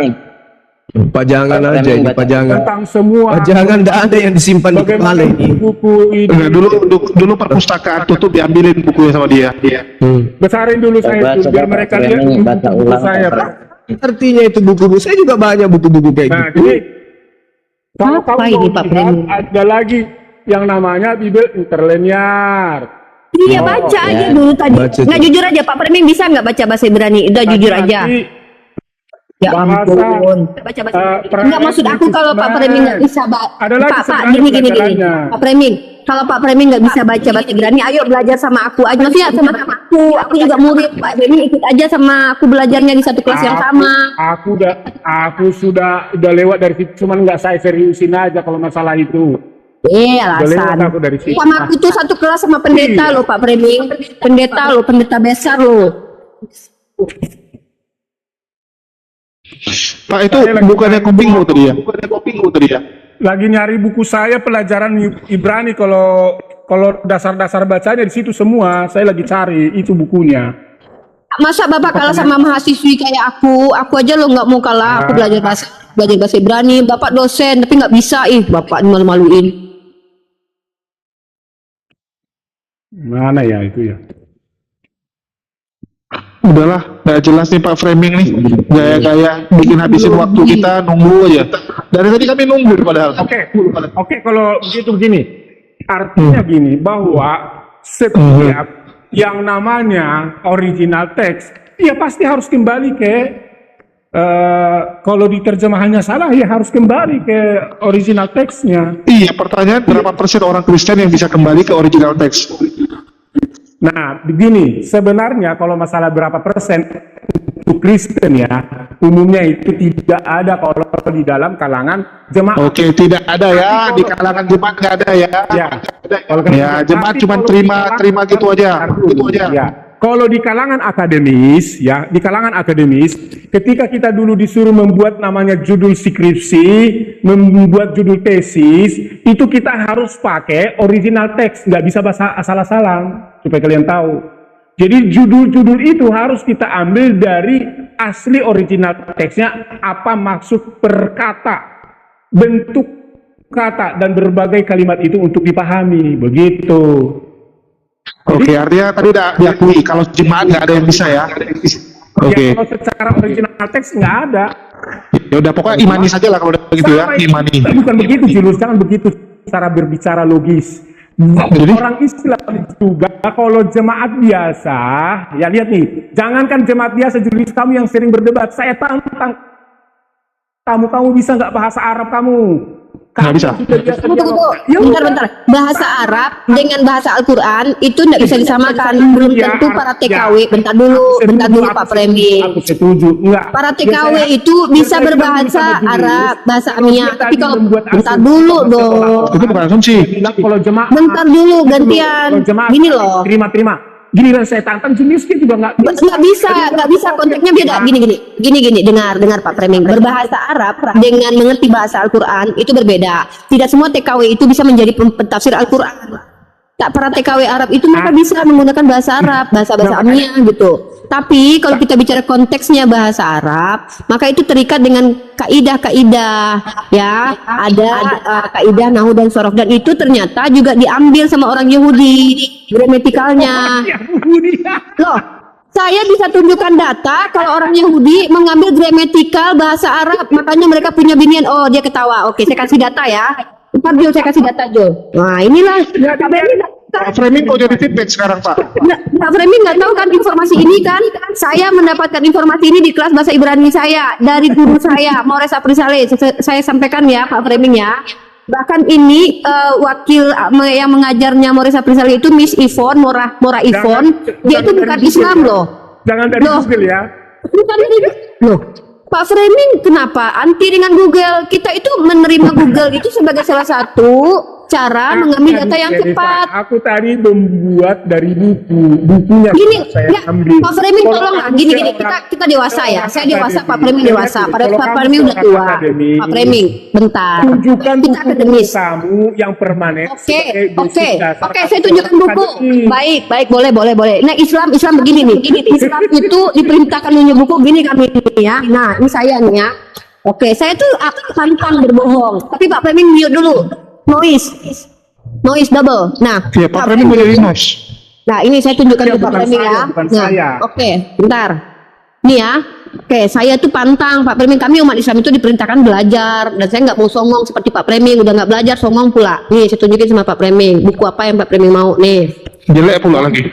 Pajangan aja ini, pajangan. tentang semua Pajangan enggak ada yang disimpan di kepala bagaimana ini. buku ini. Enggak, dulu perpustakaan tutup diambilin bukunya sama dia. Besarin dulu saya itu biar mereka lihat baca buku ulang saya, Pak. Artinya itu buku-buku. Saya juga banyak buku-buku kayak Nah, gitu. jadi kalau Apa kamu ini, mau Pak lihat, Fleming? ada lagi yang namanya Bibel interlinear. Iya, baca aja dulu tadi. Baca Nggak tuh. jujur aja, Pak Fleming bisa nggak baca bahasa Ibrani? Udah jujur aja. Nanti Ya bahasa, ampun. Baca bahasa Ibrani. Nggak, maksud aku kalau Pak Fleming nggak bisa Ada lagi Pak, sebenarnya gini. pelajarannya. Pak Fleming, kalau Pak Fleming nggak bisa baca bahasa Ibrani, ayo belajar sama aku aja. Maksudnya sama aku. Aku juga murid. Pak Fleming ikut aja sama aku belajarnya di satu kelas yang sama. Aku sudah lewat dari situ, cuman nggak saya seriusin aja kalau masalah itu. Udah lewat Alasan. aku dari situ. Sama aku tuh satu kelas sama pendeta Iya. loh Pak Fleming. Pendeta besar loh. Pak itu bukannya Kopingho tadi ya? Lagi nyari buku saya pelajaran Ibrani, kalau dasar-dasar bacanya di situ semua. Saya lagi cari itu bukunya. Masa Bapak kalah sama mahasiswi kayak aku? Aku aja lo nggak mau kalah. Aku belajar bahasa Ibrani. Bapak dosen tapi nggak bisa. Bapak malu-maluin. Mana ya itu ya? Udahlah, nggak jelas nih Pak Fleming nih. Gaya-gaya bikin habisin waktu kita nunggu aja. Dari tadi kami nunggu padahal. Oke, kalau begitu begini. Artinya gini, bahwa setiap yang namanya original text, ya pasti harus kembali ke kalau diterjemahannya salah ya harus kembali ke original teksnya. Iya, pertanyaan berapa persen orang Kristen yang bisa kembali ke original teks? Nah, begini, sebenarnya kalau masalah berapa persen untuk Kristen ya, umumnya itu tidak ada kalau di dalam kalangan jemaat. Oke, tidak ada ya, di kalangan jemaat nggak ada ya. Ya, Ya, jemaat cuma terima gitu aja. Ya. Kalau di kalangan akademis, ya, di kalangan akademis, ketika kita dulu disuruh membuat namanya judul skripsi, membuat judul tesis, itu kita harus pakai original teks, nggak bisa bahasa asal-asalan, supaya kalian tahu. Jadi judul-judul itu harus kita ambil dari asli original teksnya, apa maksud per kata, bentuk kata, dan berbagai kalimat itu untuk dipahami, begitu. Oke, artinya tadi udah diakui kalau jemaat nggak ada yang bisa ya. Oke. Ya, kalau secara original teks nggak ada. Ya udah pokoknya imani saja lah kalau udah begitu ya, imani. Bukan begitu Julius, jangan begitu cara berbicara logis. Jadi? Orang Islam juga kalau jemaat biasa, ya lihat nih, jangankan jemaat biasa Julius, kamu yang sering berdebat, saya tantang kamu bisa nggak bahasa Arab kamu? Nggak bisa. Tunggu. Ya Bentar. Bahasa Arab dengan bahasa Al-Quran itu tidak bisa disamakan. Belum tentu para TKW. Bentar dulu Pak Premi. Aku setuju. Enggak. Para TKW itu bisa berbahasa Arab, bahasa Amiyah. Tapi kalau bentar dulu dong. Itu bukan asumsi. Kalau jemaah, Bentar dulu gantian. kalau jemaah Gini loh. terima. Giliran saya tantang Julius juga nggak Nggak bisa konteksnya beda. Gini, dengar Pak Preming. Berbahasa Arab dengan mengerti bahasa Al-Quran itu berbeda. Tidak semua TKW itu bisa menjadi pentafsir Al-Quran. Tak para TKW Arab itu mereka bisa menggunakan bahasa Arab, bahasa Amiyah gitu. Tapi kalau kita bicara konteksnya bahasa Arab, maka itu terikat dengan kaidah-kaidah, ya. Ada kaidah nahu dan sorof, dan itu ternyata juga diambil sama orang Yahudi gramatikalnya. Loh, saya bisa tunjukkan data kalau orang Yahudi mengambil gramatikal bahasa Arab, makanya mereka punya binian. Oh, dia ketawa. Oke, saya kasih data ya. Ntar Jul, saya kasih data Jul. Nah, inilah. Pak Framing kok jadi feedback sekarang Pak? Pak Framing nggak tahu kan informasi ini kan? Saya mendapatkan informasi ini di kelas bahasa Ibrani saya dari guru saya, Maures Aprisale. Saya sampaikan ya Pak Framing ya. Bahkan ini wakil yang mengajarnya Maures Aprisale itu Miss Ivon, Mora Ivon. Dia itu bukan Islam loh. Jangan dari Google ya. Bukan dari loh. Pak Framing kenapa anti dengan Google? Kita itu menerima Google itu sebagai salah satu cara mengambil data yang tepat. Aku tadi membuat dari bukunya Gini, saya ambil. Pak Framing tolong lah, gini, kita dewasa ya. Saya dewasa, Pak Framing dewasa. Padahal Pak Framing udah tua. Pak Framing, bentar. Tunjukkan Kita akademis. kamu yang permanen. Oke, saya tunjukkan buku. Baik, boleh. Nah, Islam begini nih. Islam itu diperintahkan tunjuk buku gini kami ya. Nah, ini saya nih ya. Oke, saya tuh pantang berbohong. Tapi Pak Framing mute dulu. Noise double. Nah, Ya Pak Framing mau jadi noise. Nah, ini saya tunjukkan ke Pak bukan Framing saya, ya. bukan Nah, saya. oke, bentar. Nih ya. Oke, saya tuh pantang Pak Framing. Kami umat Islam itu diperintahkan belajar, dan saya nggak mau songong seperti Pak Framing. Udah nggak belajar, songong pula. Nih, saya tunjukin sama Pak Framing. Buku apa yang Pak Framing mau nih? Jelek pula lagi.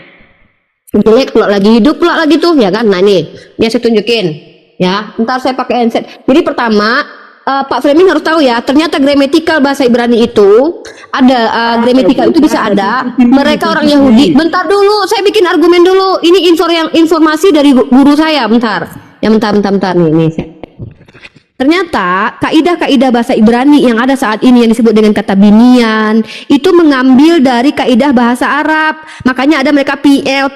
Jelek pula lagi, hidup pula lagi tuh, ya kan? Nah ini saya tunjukin. Ya, ntar saya pakai handset. Jadi pertama, Pak Framing harus tahu ya, ternyata gramatikal bahasa Ibrani itu ada, gramatikal itu bisa ada. Mereka orang Yahudi. Bentar dulu, saya bikin argumen dulu. Ini informasi dari guru saya. Bentar. Ya bentar nih. Ternyata kaidah-kaidah bahasa Ibrani yang ada saat ini yang disebut dengan kata binian itu mengambil dari kaidah bahasa Arab. Makanya ada mereka PL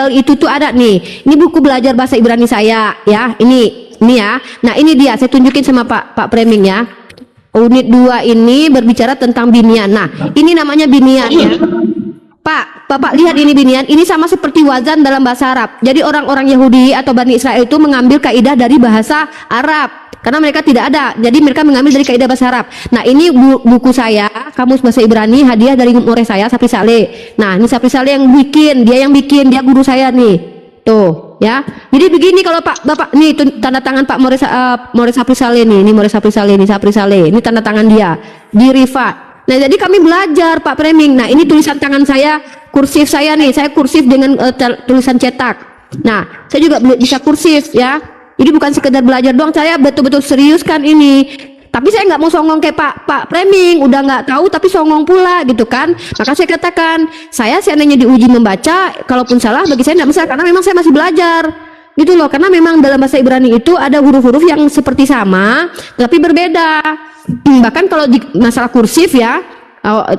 itu tuh ada nih. Ini buku belajar bahasa Ibrani saya ya. Ini ya. Nah, ini dia saya tunjukin sama Pak Framing ya. Unit 2 ini berbicara tentang binian. Nah, ini namanya binian ya. Pak, Bapak lihat ini binian, ini sama seperti wazan dalam bahasa Arab. Jadi orang-orang Yahudi atau Bani Israel itu mengambil kaidah dari bahasa Arab. Karena mereka tidak ada, jadi mereka mengambil dari kaidah bahasa Arab. Nah, ini buku saya, Kamus Bahasa Ibrani, hadiah dari murid saya, Sapri Saleh. Nah, ini Sapri Saleh yang bikin, dia guru saya nih. Tuh, ya. Jadi begini kalau Bapak, nih tanda tangan Pak Maures Sapri Saleh nih, ini Maures Sapri Saleh, ini tanda tangan dia di Rifa. Nah, jadi kami belajar Pak Framing. Nah, ini tulisan tangan saya, kursif saya nih, saya kursif dengan tulisan cetak. Nah, saya juga bisa kursif ya. Jadi bukan sekedar belajar doang, saya betul-betul seriuskan ini. Tapi saya nggak mau songong kayak Pak Framing, udah nggak tahu tapi songong pula gitu kan. Maka saya katakan, saya seandainya diuji membaca, kalaupun salah bagi saya nggak masalah karena memang saya masih belajar. Gitu loh, karena memang dalam bahasa Ibrani itu ada huruf-huruf yang seperti sama tapi berbeda. Bahkan kalau di masalah kursif ya,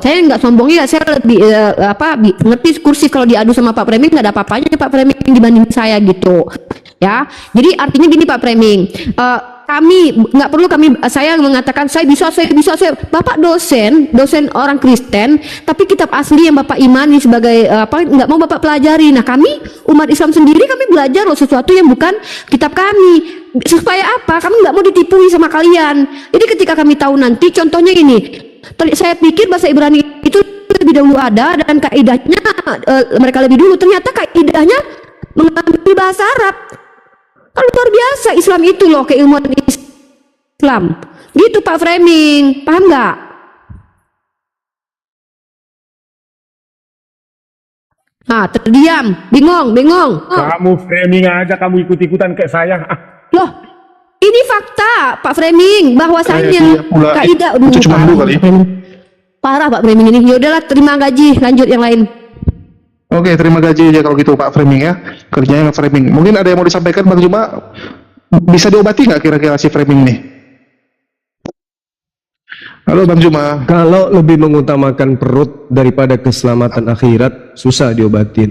saya nggak sombong ya, saya lebih ngerti kursif. Kalau diadu sama Pak Framing nggak ada apa-apanya Pak Framing dibanding saya gitu ya. Jadi artinya gini Pak Framing, kami nggak perlu saya mengatakan saya bisa. Bapak dosen orang Kristen, tapi kitab asli yang Bapak imani sebagai nggak mau Bapak pelajari. Nah, kami umat Islam sendiri kami belajar loh sesuatu yang bukan kitab kami. Supaya apa? Kami nggak mau ditipui sama kalian. Jadi ketika kami tahu nanti, contohnya ini, saya pikir bahasa Ibrani itu lebih dahulu ada dan kaidahnya mereka lebih dulu. Ternyata kaidahnya mengambil bahasa Arab. Kan luar biasa Islam itu loh, keilmuan Islam. Gitu Pak Framing, paham nggak? Nah, terdiam, bingung. Kamu framing aja, kamu ikut-ikutan kayak saya. Loh, ini fakta Pak Framing bahwasanya Dia pula, kaidah itu cuma parah, dulu kali. Pak Framing. Parah Pak Framing ini. Ya udahlah, terima gaji, lanjut yang lain. Oke, terima gaji aja kalau gitu Pak Framing ya. Kerjanya Framing. Mungkin ada yang mau disampaikan Bang Juma? Bisa diobati nggak kira-kira si Framing nih? Halo Bang Juma. Kalau lebih mengutamakan perut daripada keselamatan akhirat, susah diobatin.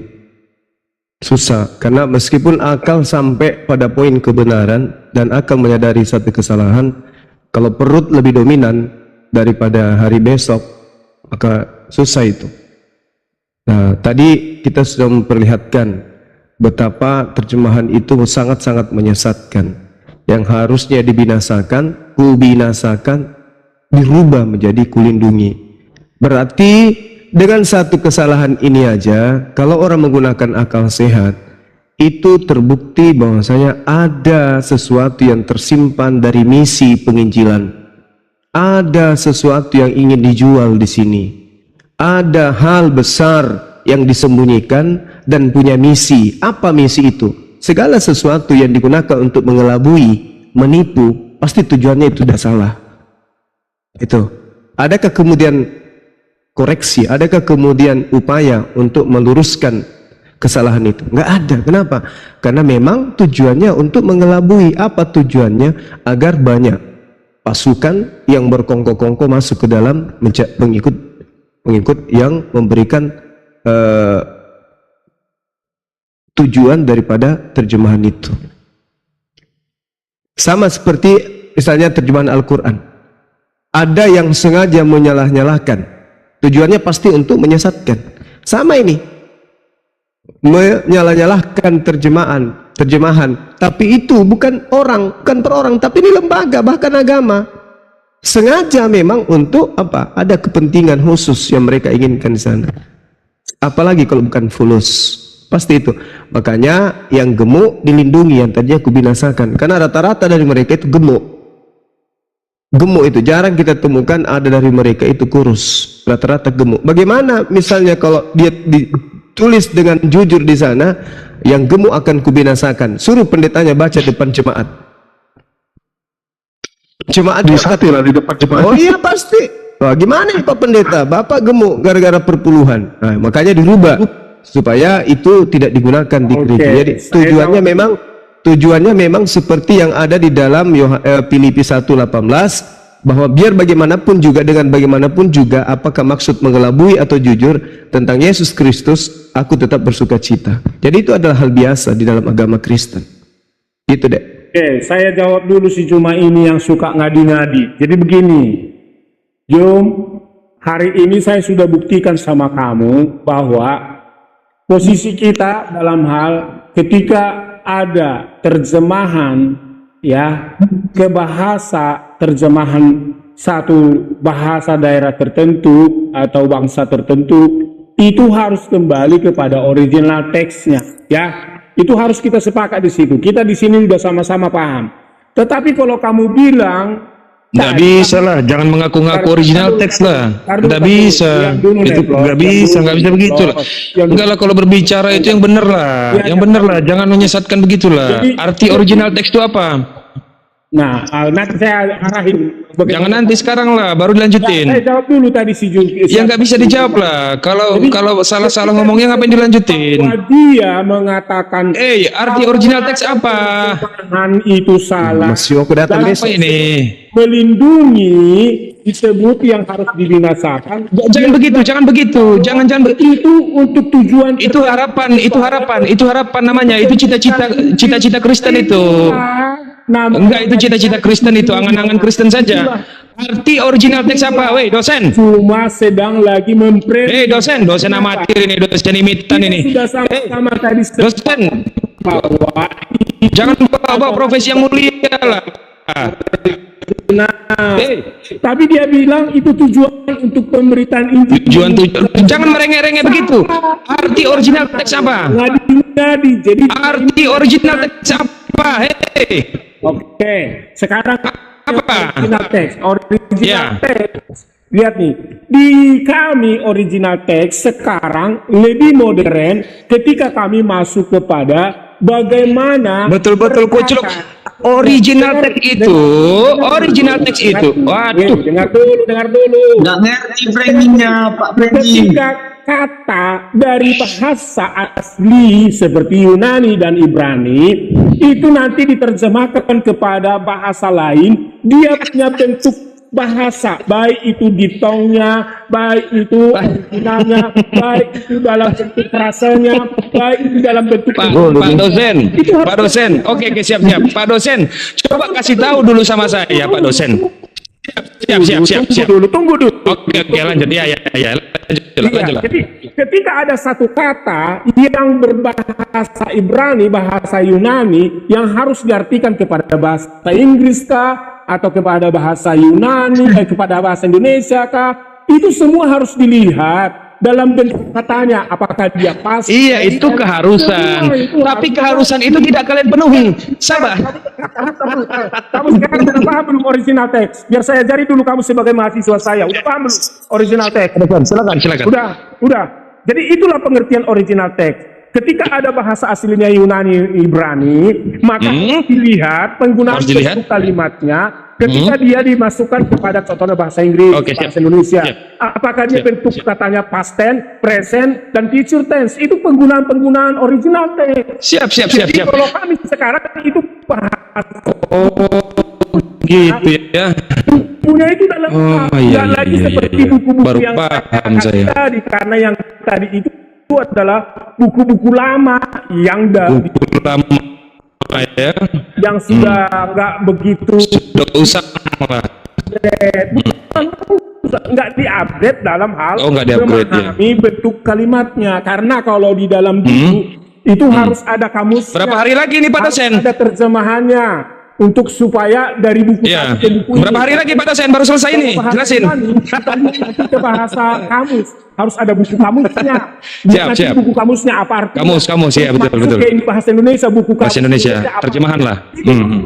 Susah, karena meskipun akal sampai pada poin kebenaran dan akal menyadari satu kesalahan, kalau perut lebih dominan daripada hari besok, maka susah itu. Nah, tadi kita sudah memperlihatkan betapa terjemahan itu sangat-sangat menyesatkan. Yang harusnya dibinasakan, kubinasakan, dirubah menjadi kulindungi. Berarti dengan satu kesalahan ini aja, kalau orang menggunakan akal sehat, itu terbukti bahwasanya ada sesuatu yang tersimpan dari misi penginjilan. Ada sesuatu yang ingin dijual di sini. Ada hal besar yang disembunyikan dan punya misi. Apa misi itu? Segala sesuatu yang digunakan untuk mengelabui, menipu, pasti tujuannya itu sudah salah. Itu. Adakah kemudian koreksi? Adakah kemudian upaya untuk meluruskan kesalahan itu? Nggak ada. Kenapa? Karena memang tujuannya untuk mengelabui. Apa tujuannya? Agar banyak pasukan yang berkongko-kongko masuk ke dalam pengikut yang memberikan tujuan daripada terjemahan itu. Sama seperti misalnya terjemahan Al-Quran. Ada yang sengaja menyalah-nyalahkan, tujuannya pasti untuk menyesatkan. Sama ini, menyalah-nyalahkan terjemahan, tapi itu bukan orang, bukan per orang, tapi ini lembaga, bahkan agama. Sengaja memang untuk apa? Ada kepentingan khusus yang mereka inginkan di sana. Apalagi kalau bukan fulus, pasti itu. Makanya yang gemuk dilindungi, yang tadinya kubinasakan, karena rata-rata dari mereka itu gemuk. Gemuk itu jarang kita temukan ada dari mereka itu kurus, rata-rata gemuk. Bagaimana misalnya kalau dia ditulis dengan jujur di sana, yang gemuk akan kubinasakan, suruh pendetanya baca depan jemaat. Jemaat Disatilah di depan jemaat. oh iya pasti. Wah, gimana Pak Pendeta, Bapak gemuk gara-gara perpuluhan. Nah, makanya dirubah supaya itu tidak digunakan di gereja. Jadi tujuannya memang seperti yang ada di dalam Filipi 1:18, bahwa biar bagaimanapun juga, dengan bagaimanapun juga, apakah maksud mengelabui atau jujur tentang Yesus Kristus, aku tetap bersuka cita. Jadi itu adalah hal biasa di dalam agama Kristen. Gitu deh. Oke, saya jawab dulu si Juma ini yang suka ngadi-ngadi. Jadi begini, Jum, hari ini saya sudah buktikan sama kamu bahwa posisi kita dalam hal ketika ada terjemahan ya ke bahasa, terjemahan satu bahasa daerah tertentu atau bangsa tertentu, itu harus kembali kepada original teksnya ya. Itu harus kita sepakat di situ. Kita di sini sudah sama-sama paham. Tetapi kalau kamu bilang nggak bisa lah, jangan mengaku-ngaku original teks lah. Nggak bisa, itu nggak bisa begitu lah. Enggak lah, kalau berbicara itu yang benar lah, yang benar lah, jangan menyesatkan begitulah. Arti original teks itu apa? Nah, nanti saya arahin. Jangan nanti, sekarang lah, baru dilanjutin. Saya jawab dulu tadi si Jul. Ya nggak bisa dijawab lah. Kalau salah-salah ngomongnya ngapain dilanjutin? Dia mengatakan, arti original teks apa? Itu salah. Masih aku datang Apa ini? Melindungi disebut yang harus dibinasakan. Jangan begitu. Jangan itu untuk tujuan. Itu harapan namanya. Itu cita-cita Kristen itu. Enggak, itu cita-cita Kristen itu, angan-angan Kristen saja. Arti original teks apa? Weh, dosen. Cuma sedang lagi dosen amatir ini, dosen imitan ini. Sudah sama-sama tadi. Dosen. Jangan bawa profesi yang mulia lah. Tapi dia bilang itu tujuan untuk pemberitaan Injil. Tujuan. Jangan merengek-rengek begitu. Arti original teks apa? Ngadi. Jadi Arti original teks apa? Hei. Oke, sekarang Apa? original teks. Ya. Teks. Lihat nih, di kami original teks sekarang lebih modern ketika kami masuk kepada bagaimana Betul-betul kucluk. Original teks itu. Waduh. Dengar dulu. Nggak ngerti framingnya, Pak Framing. Ketika kata dari bahasa asli seperti Yunani dan Ibrani itu nanti diterjemahkan kepada bahasa lain, dia punya bentuk bahasa, baik itu diftongnya, baik itu originalnya, baik itu dalam bentuk frasenya, baik itu dalam bentuk Pak dosen, oke siap. Pak dosen, coba kasih tahu dulu sama saya, Pak dosen. Siap. Tunggu dulu. Oke, lanjut. Ya. Lanjut. Jadi ketika ada satu kata yang berbahasa Ibrani, bahasa Yunani yang harus diartikan kepada bahasa Inggris kah atau kepada bahasa Yunani, kepada bahasa Indonesia kah, itu semua harus dilihat dalam bentuk katanya, apakah dia pas. Iya, itu keharusan. Tapi keharusan itu tidak kalian penuhi. Sabar. Kamu sekarang sudah paham belum original teks? Biar saya ajari dulu kamu sebagai mahasiswa saya. Udah paham belum original teks? Silakan. Udah. Jadi itulah pengertian original teks. Ketika ada bahasa aslinya Yunani, Ibrani, maka dilihat penggunaan bentuk kalimatnya. Ketika dia dimasukkan kepada contohnya bahasa Inggris, bahasa Indonesia, apakah dia bentuk katanya past tense, present, dan future tense? Itu penggunaan original teks. Siap. Jadi kalau kami sekarang itu bahasa Gitu ya. punya itu dalam lagi seperti buku-buku Baru yang paham saya. tadi, karena yang tadi itu adalah buku-buku lama yang Ya. yang sudah nggak begitu Sudah usah lah. nggak diupdate dalam hal Nggak di-upgrade, memahami bentuk kalimatnya, karena kalau di dalam buku itu harus ada kamusnya. Berapa hari lagi nih Pak dosen? Ada terjemahannya untuk supaya dari buku Ya. satu ke buku Berapa hari lagi Pak dosen? Baru selesai nih. Jelasin. Kita nanti ke bahasa kamus, harus ada buku kamusnya. Siap. Buku kamusnya apa artinya? Kamus ya, betul. Masuk ke bahasa Indonesia, buku kamus Bahasa Indonesia, apa terjemahan lah.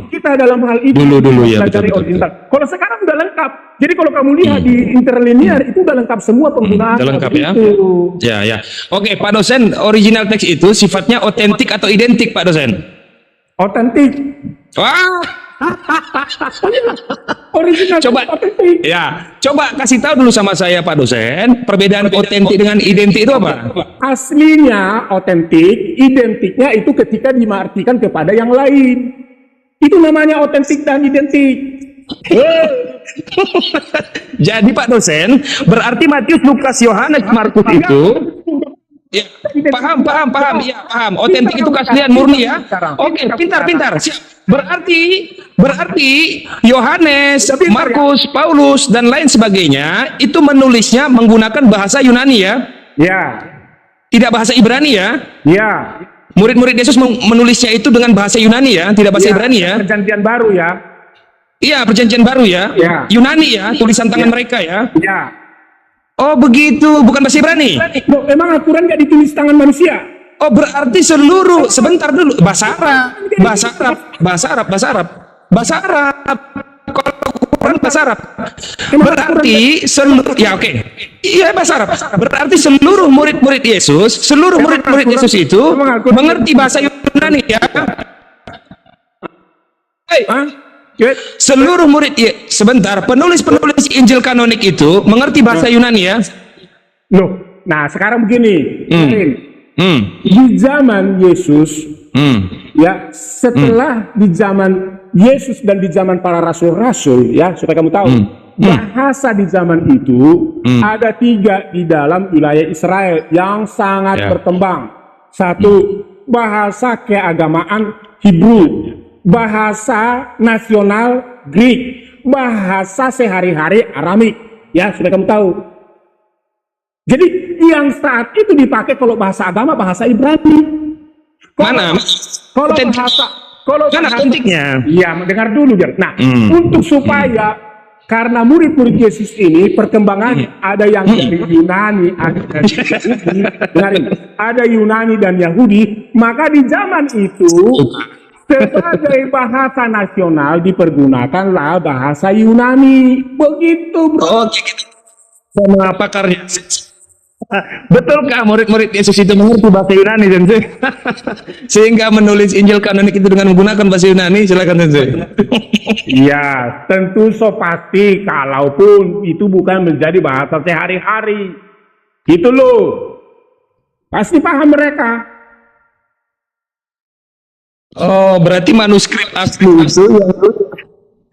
Kita dalam hal itu Dulu ya, belajar betul. original. Kalau sekarang udah lengkap. Jadi kalau kamu lihat di interlinear itu udah lengkap semua penggunaan. Udah lengkap ya? Itu. Ya. Oke, Pak dosen, original teks itu sifatnya otentik atau identik, Pak dosen? Otentik. Wah. Original Coba. otentik. Ya, coba kasih tahu dulu sama saya Pak dosen, perbedaan otentik dengan identik itu apa? Aslinya otentik, identiknya itu ketika diartikan kepada yang lain. Itu namanya otentik dan identik. Jadi Pak dosen, berarti Matius, Lukas, Yohanes, Markus itu ya, paham. Iya, paham. Otentik itu keaslian murni ya. Oke, pintar. Siap. Berarti Yohanes, Markus, Paulus dan lain sebagainya itu menulisnya menggunakan bahasa Yunani ya? Ya. Tidak bahasa Ibrani ya? Ya. Murid-murid Yesus menulisnya itu dengan bahasa Yunani ya, tidak bahasa Ibrani ya? Perjanjian baru ya. Iya, perjanjian baru ya. Ya. Yunani ya, tulisan tangan mereka ya. Ya. Oh begitu, bukan bahasa Ibrani. Loh, emang Al-Quran nggak ditulis tangan manusia? Oh berarti seluruh, sebentar dulu, bahasa Arab. Kalau Quran bahasa Arab. Berarti seluruh, ya oke. Iya bahasa Arab. Berarti seluruh murid-murid Yesus itu mengerti bahasa Yunani ya. Seluruh murid sebentar, penulis Injil kanonik itu mengerti bahasa Yunani ya. Loh, nah sekarang begini. Di zaman Yesus, ya setelah di zaman Yesus dan di zaman para rasul-rasul, ya supaya kamu tahu, bahasa di zaman itu ada 3 di dalam wilayah Israel yang sangat berkembang. 1, bahasa keagamaan Hebrew, bahasa nasional Greek, bahasa sehari-hari Aramik, ya supaya kamu tahu. Jadi yang saat itu dipakai kalau bahasa agama bahasa Ibrani. kalau Kan authentiknya. Iya, dengar dulu Jar. Nah, untuk supaya karena murid-murid Yesus ini perkembangannya ada yang dari Yunani, ada dari Yahudi, dengarin, ada Yunani dan Yahudi, maka di zaman itu sebagai bahasa nasional dipergunakanlah bahasa Yunani. Begitu, bro. Oh, gitu. Sama pakarnya. Betulkah murid-murid Yesus itu mengerti bahasa Yunani, Sensei? Sehingga menulis Injil kanonik itu dengan menggunakan bahasa Yunani? Silakan, Sensei. Iya, tentu so pasti, kalaupun itu bukan menjadi bahasa sehari-hari. Gitu loh. Pasti paham mereka. Oh, berarti manuskrip asli itu yang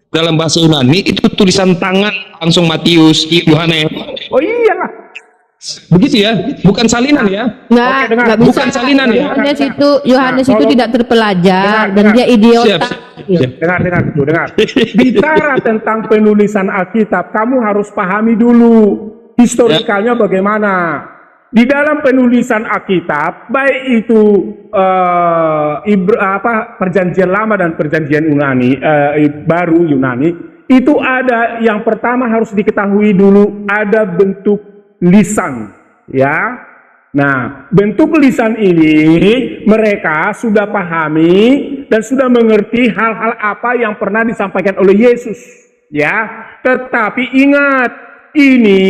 dalam bahasa Yunani itu tulisan tangan langsung Matius, Yohanes. Oh iyalah. Begitu ya, bukan salinan ya? Nggak bisa. Bukan salinan ya? Yohanes itu tidak terpelajar dan dia idiota. Dengar. Bicara tentang penulisan Alkitab, kamu harus pahami dulu historikalnya bagaimana. Di dalam penulisan Alkitab, baik itu Perjanjian Lama dan Perjanjian Yunani, baru Yunani, itu ada yang pertama harus diketahui dulu ada bentuk lisan, ya. Nah, bentuk lisan ini mereka sudah pahami dan sudah mengerti hal-hal apa yang pernah disampaikan oleh Yesus, ya. Tetapi ingat, ini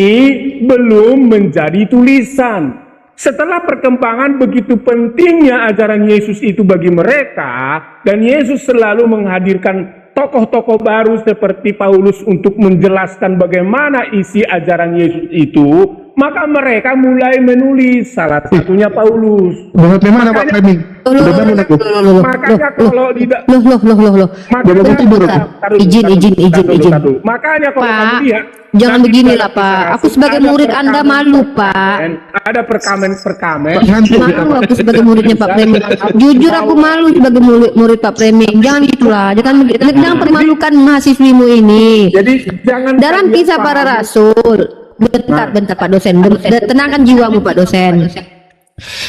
belum menjadi tulisan. Setelah perkembangan begitu pentingnya ajaran Yesus itu bagi mereka, dan Yesus selalu menghadirkan tokoh-tokoh baru seperti Paulus untuk menjelaskan bagaimana isi ajaran Yesus itu, maka mereka mulai menulis, salah satunya Paulus. Dari mana Pak Fleming? Makanya kalau tidak izin. Makanya kalau Pak, kamu lihat, jangan beginilah Pak. Aku sebagai murid Anda malu Pak. ada perkamen. Malu aku sebagai muridnya Pak Fleming. Jujur aku malu sebagai murid Pak Fleming. Jangan gitulah. Jangan permalukan mahasiswimu ini. Jadi jangan Dalam Kisah Para Rasul. Bentar Pak dosen. Tenangkan jiwamu Pak dosen.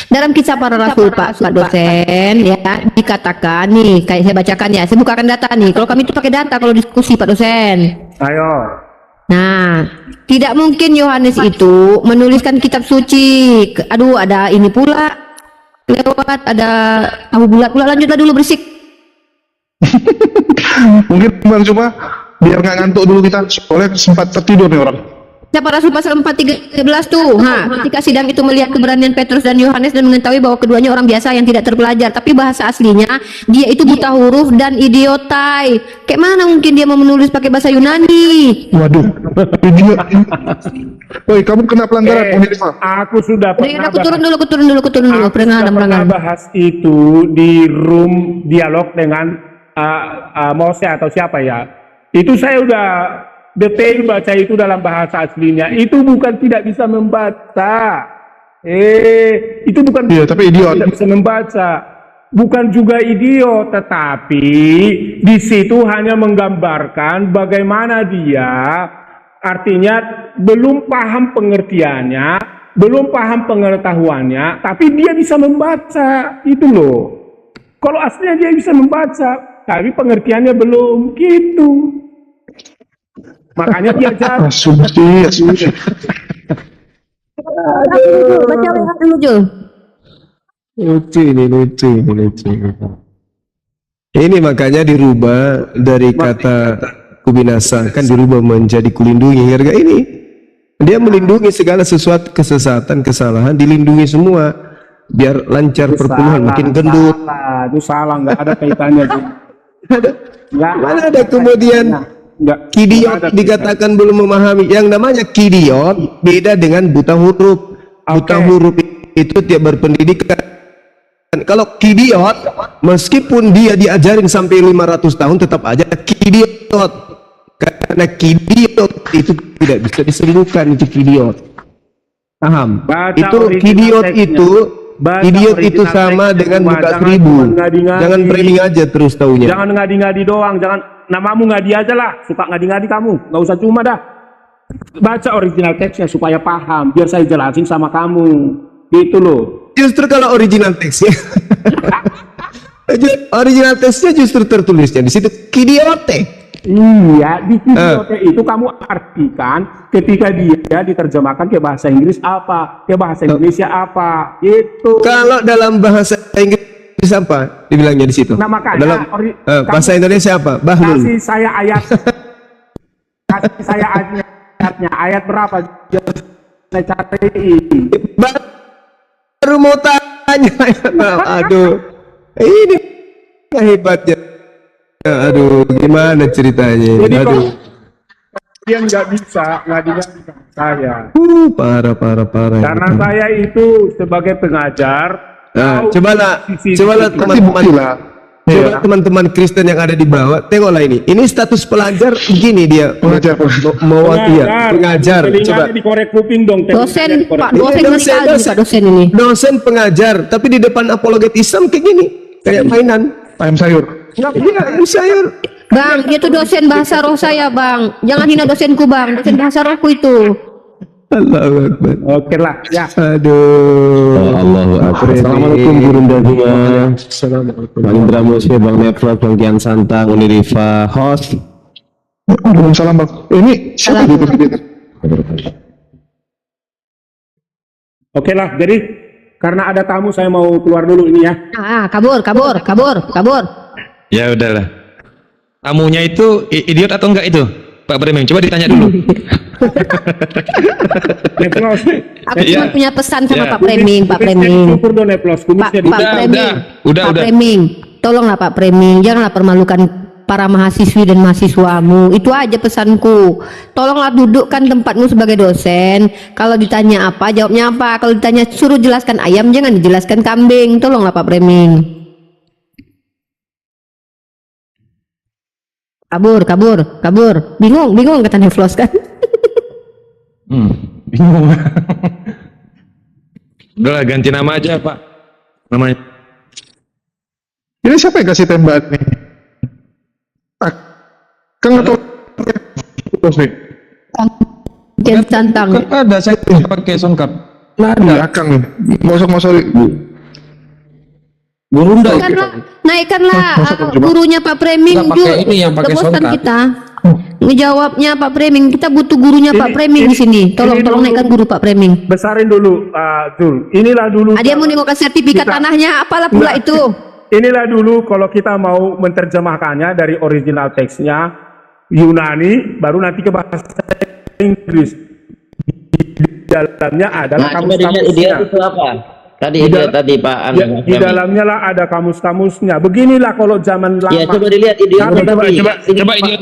Dalam Kisah Para Rasul Pak dosen, ya dikatakan nih, kayak saya bacakan ya. Saya bukakan data nih. Kalau kami itu pakai data kalau diskusi Pak dosen. Ayo. Nah, tidak mungkin Yohanes itu menuliskan kitab suci. Aduh, ada ini pula lewat, ada tahu bulat pula. Lanjutlah dulu, berisik. Mungkin Bang Cuma biar nggak ngantuk dulu kita, soalnya sempat tertidur nih orang. Kisah Rasul pasal 4:13 tuh. Ketika sidang itu melihat keberanian Petrus dan Yohanes dan mengetahui bahwa keduanya orang biasa yang tidak terpelajar, tapi bahasa aslinya dia itu buta huruf dan idiotai. Kayak mana mungkin dia mau menulis pakai bahasa Yunani? Waduh, idiot. Woi, kamu kena pelanggaran. Aku sudah pernah Aku turun dulu. Pernah bahas itu di room dialog dengan Mose atau siapa ya. Itu saya udah detail baca itu dalam bahasa aslinya. Itu bukan tidak bisa membaca. Itu bukan tapi idiot. Tidak bisa membaca. Bukan juga idiot, tetapi di situ hanya menggambarkan bagaimana dia, artinya belum paham pengertiannya, belum paham pengetahuannya, tapi dia bisa membaca. Itu loh. Kalau aslinya dia bisa membaca, tapi pengertiannya belum, gitu. Makanya diajar. Asumsi. Baca dulu, Jul. Lucu. Ini makanya dirubah dari kata kubinasakan dirubah menjadi kulindungi. Harga ini dia melindungi segala sesuatu kesesatan, kesalahan, dilindungi semua biar lancar perpuluhan, makin gendut. Itu salah, nggak ada kaitannya. Mana ada kemudian kidiot dikatakan belum memahami. Yang namanya kidiot beda dengan buta huruf. Buta huruf itu dia berpendidikan. Kalau kidiot, meskipun dia diajarin sampai 500 tahun tetap aja kidiot. Karena kidiot itu tidak bisa disembuhkan, itu kidiot. Paham? Itu kidiot itu sama dengan buta seribu. Jangan framing aja terus taunya. Jangan ngadi-ngadi doang, jangan namamu ngadi aja lah, suka ngadi-ngadi kamu, nggak usah cuma dah. Baca original teksnya supaya paham, biar saya jelasin sama kamu, gitu loh. Justru kalau original teksnya Original teksnya justru tertulisnya di situ kidiote. Iya, di kidiote itu kamu artikan ketika dia diterjemahkan ke bahasa Inggris apa, ke bahasa Indonesia apa, itu. Kalau dalam bahasa Inggris apa dibilangnya di situ? Nah makanya Dalam bahasa Indonesia apa? Bahlul. Kasih saya ayat, kasih saya ayatnya, ayat berapa? Saya cari. Baru mau tanya. Aduh, ini hebatnya. Aduh, gimana ceritanya? Jadi Aduh. dia nggak bisa ngadikan saya. Parah. Karena saya itu sebagai pengajar. Nah, cobalah teman-teman teman-teman Kristen yang ada di bawah, tengoklah ini. Ini status pelajar begini dia. Pengajar. Coba. Dikorek kuping dong. Dosen, Pak dosen dosen ini. Dosen pengajar, tapi di depan apologet Islam kayak gini, kayak mainan. Ayam sayur. Iya, ayam sayur. Bang, dia tuh dosen bahasa roh saya, Bang. Jangan hina dosenku, Bang. Dosen bahasa rohku itu. Allahu Akbar. Oke lah, ya. Aduh. Allahu Akbar. Assalamualaikum Guru Daguma. Assalamualaikum. Bang Indra Musya, Bang Nefra, Bang Kian Santang, Unirifa, host. Waalaikumsalam Bang. Ini siapa di Oke lah, jadi karena ada tamu saya mau keluar dulu ini ya. Kabur. Ya udahlah. Tamunya itu idiot atau enggak itu? Pak Bremeng, coba ditanya dulu. Neplos. Aku cuma punya pesan sama Pak Preming, Pak Preming. Syukur dong Neplos, kumisnya Pak Preming. Pak Preming, tolonglah Pak Preming, janganlah permalukan para mahasiswi dan mahasiswamu. Itu aja pesanku. Tolonglah dudukkan tempatmu sebagai dosen. Kalau ditanya apa, jawabnya apa. Kalau ditanya suruh jelaskan ayam, jangan dijelaskan kambing. Tolonglah Pak Preming. Kabur. Bingung kata Nevlos kan. Bingung. Udahlah, ganti nama aja Pak. Namanya. Ini siapa yang kasih tembak nih? Kan nggak tahu. Terus nih. Kian Santang. Ada saya pakai songkap. Iya, Kang nih. Ngosok-ngosok. Gurunda. Naikkanlah gurunya Pak Preming ke posan kita. Ngejawabnya Pak Preming, kita butuh gurunya Pak Preming di sini. Tolong naikkan guru Pak Preming. Besarin dulu, Jul. Inilah dulu. Dia mau kasih sertifikat tanahnya, apalah pula itu. Inilah dulu kalau kita mau menerjemahkannya dari original teksnya Yunani, baru nanti ke bahasa Inggris. Di dalamnya adalah kamus-kamusnya. Itu apa? Tadi Pak Anu. Di dalamnya lah ada kamus-kamusnya. Beginilah kalau zaman lama. Ya coba dilihat Coba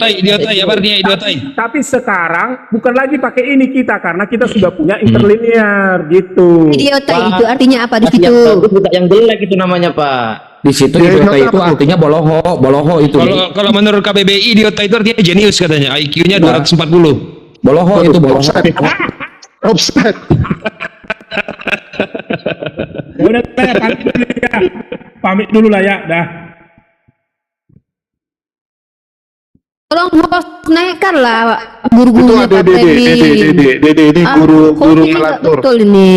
idiotai apa artinya idiotai? Tapi sekarang bukan lagi pakai ini kita karena kita sudah punya interlinear gitu. Idiotai itu artinya apa di situ? Yang jelek itu namanya Pak. Di situ idiotai itu artinya boloho itu. Kalau menurut KBBI idiotai itu artinya jenius katanya. IQ-nya 240. Boloho itu boloho. Offset. Udah pamit dulu lah ya, dah. Tolong naikkanlah guru-gurunya Pak Preming. Dede ini guru ngelatur. Betul ini.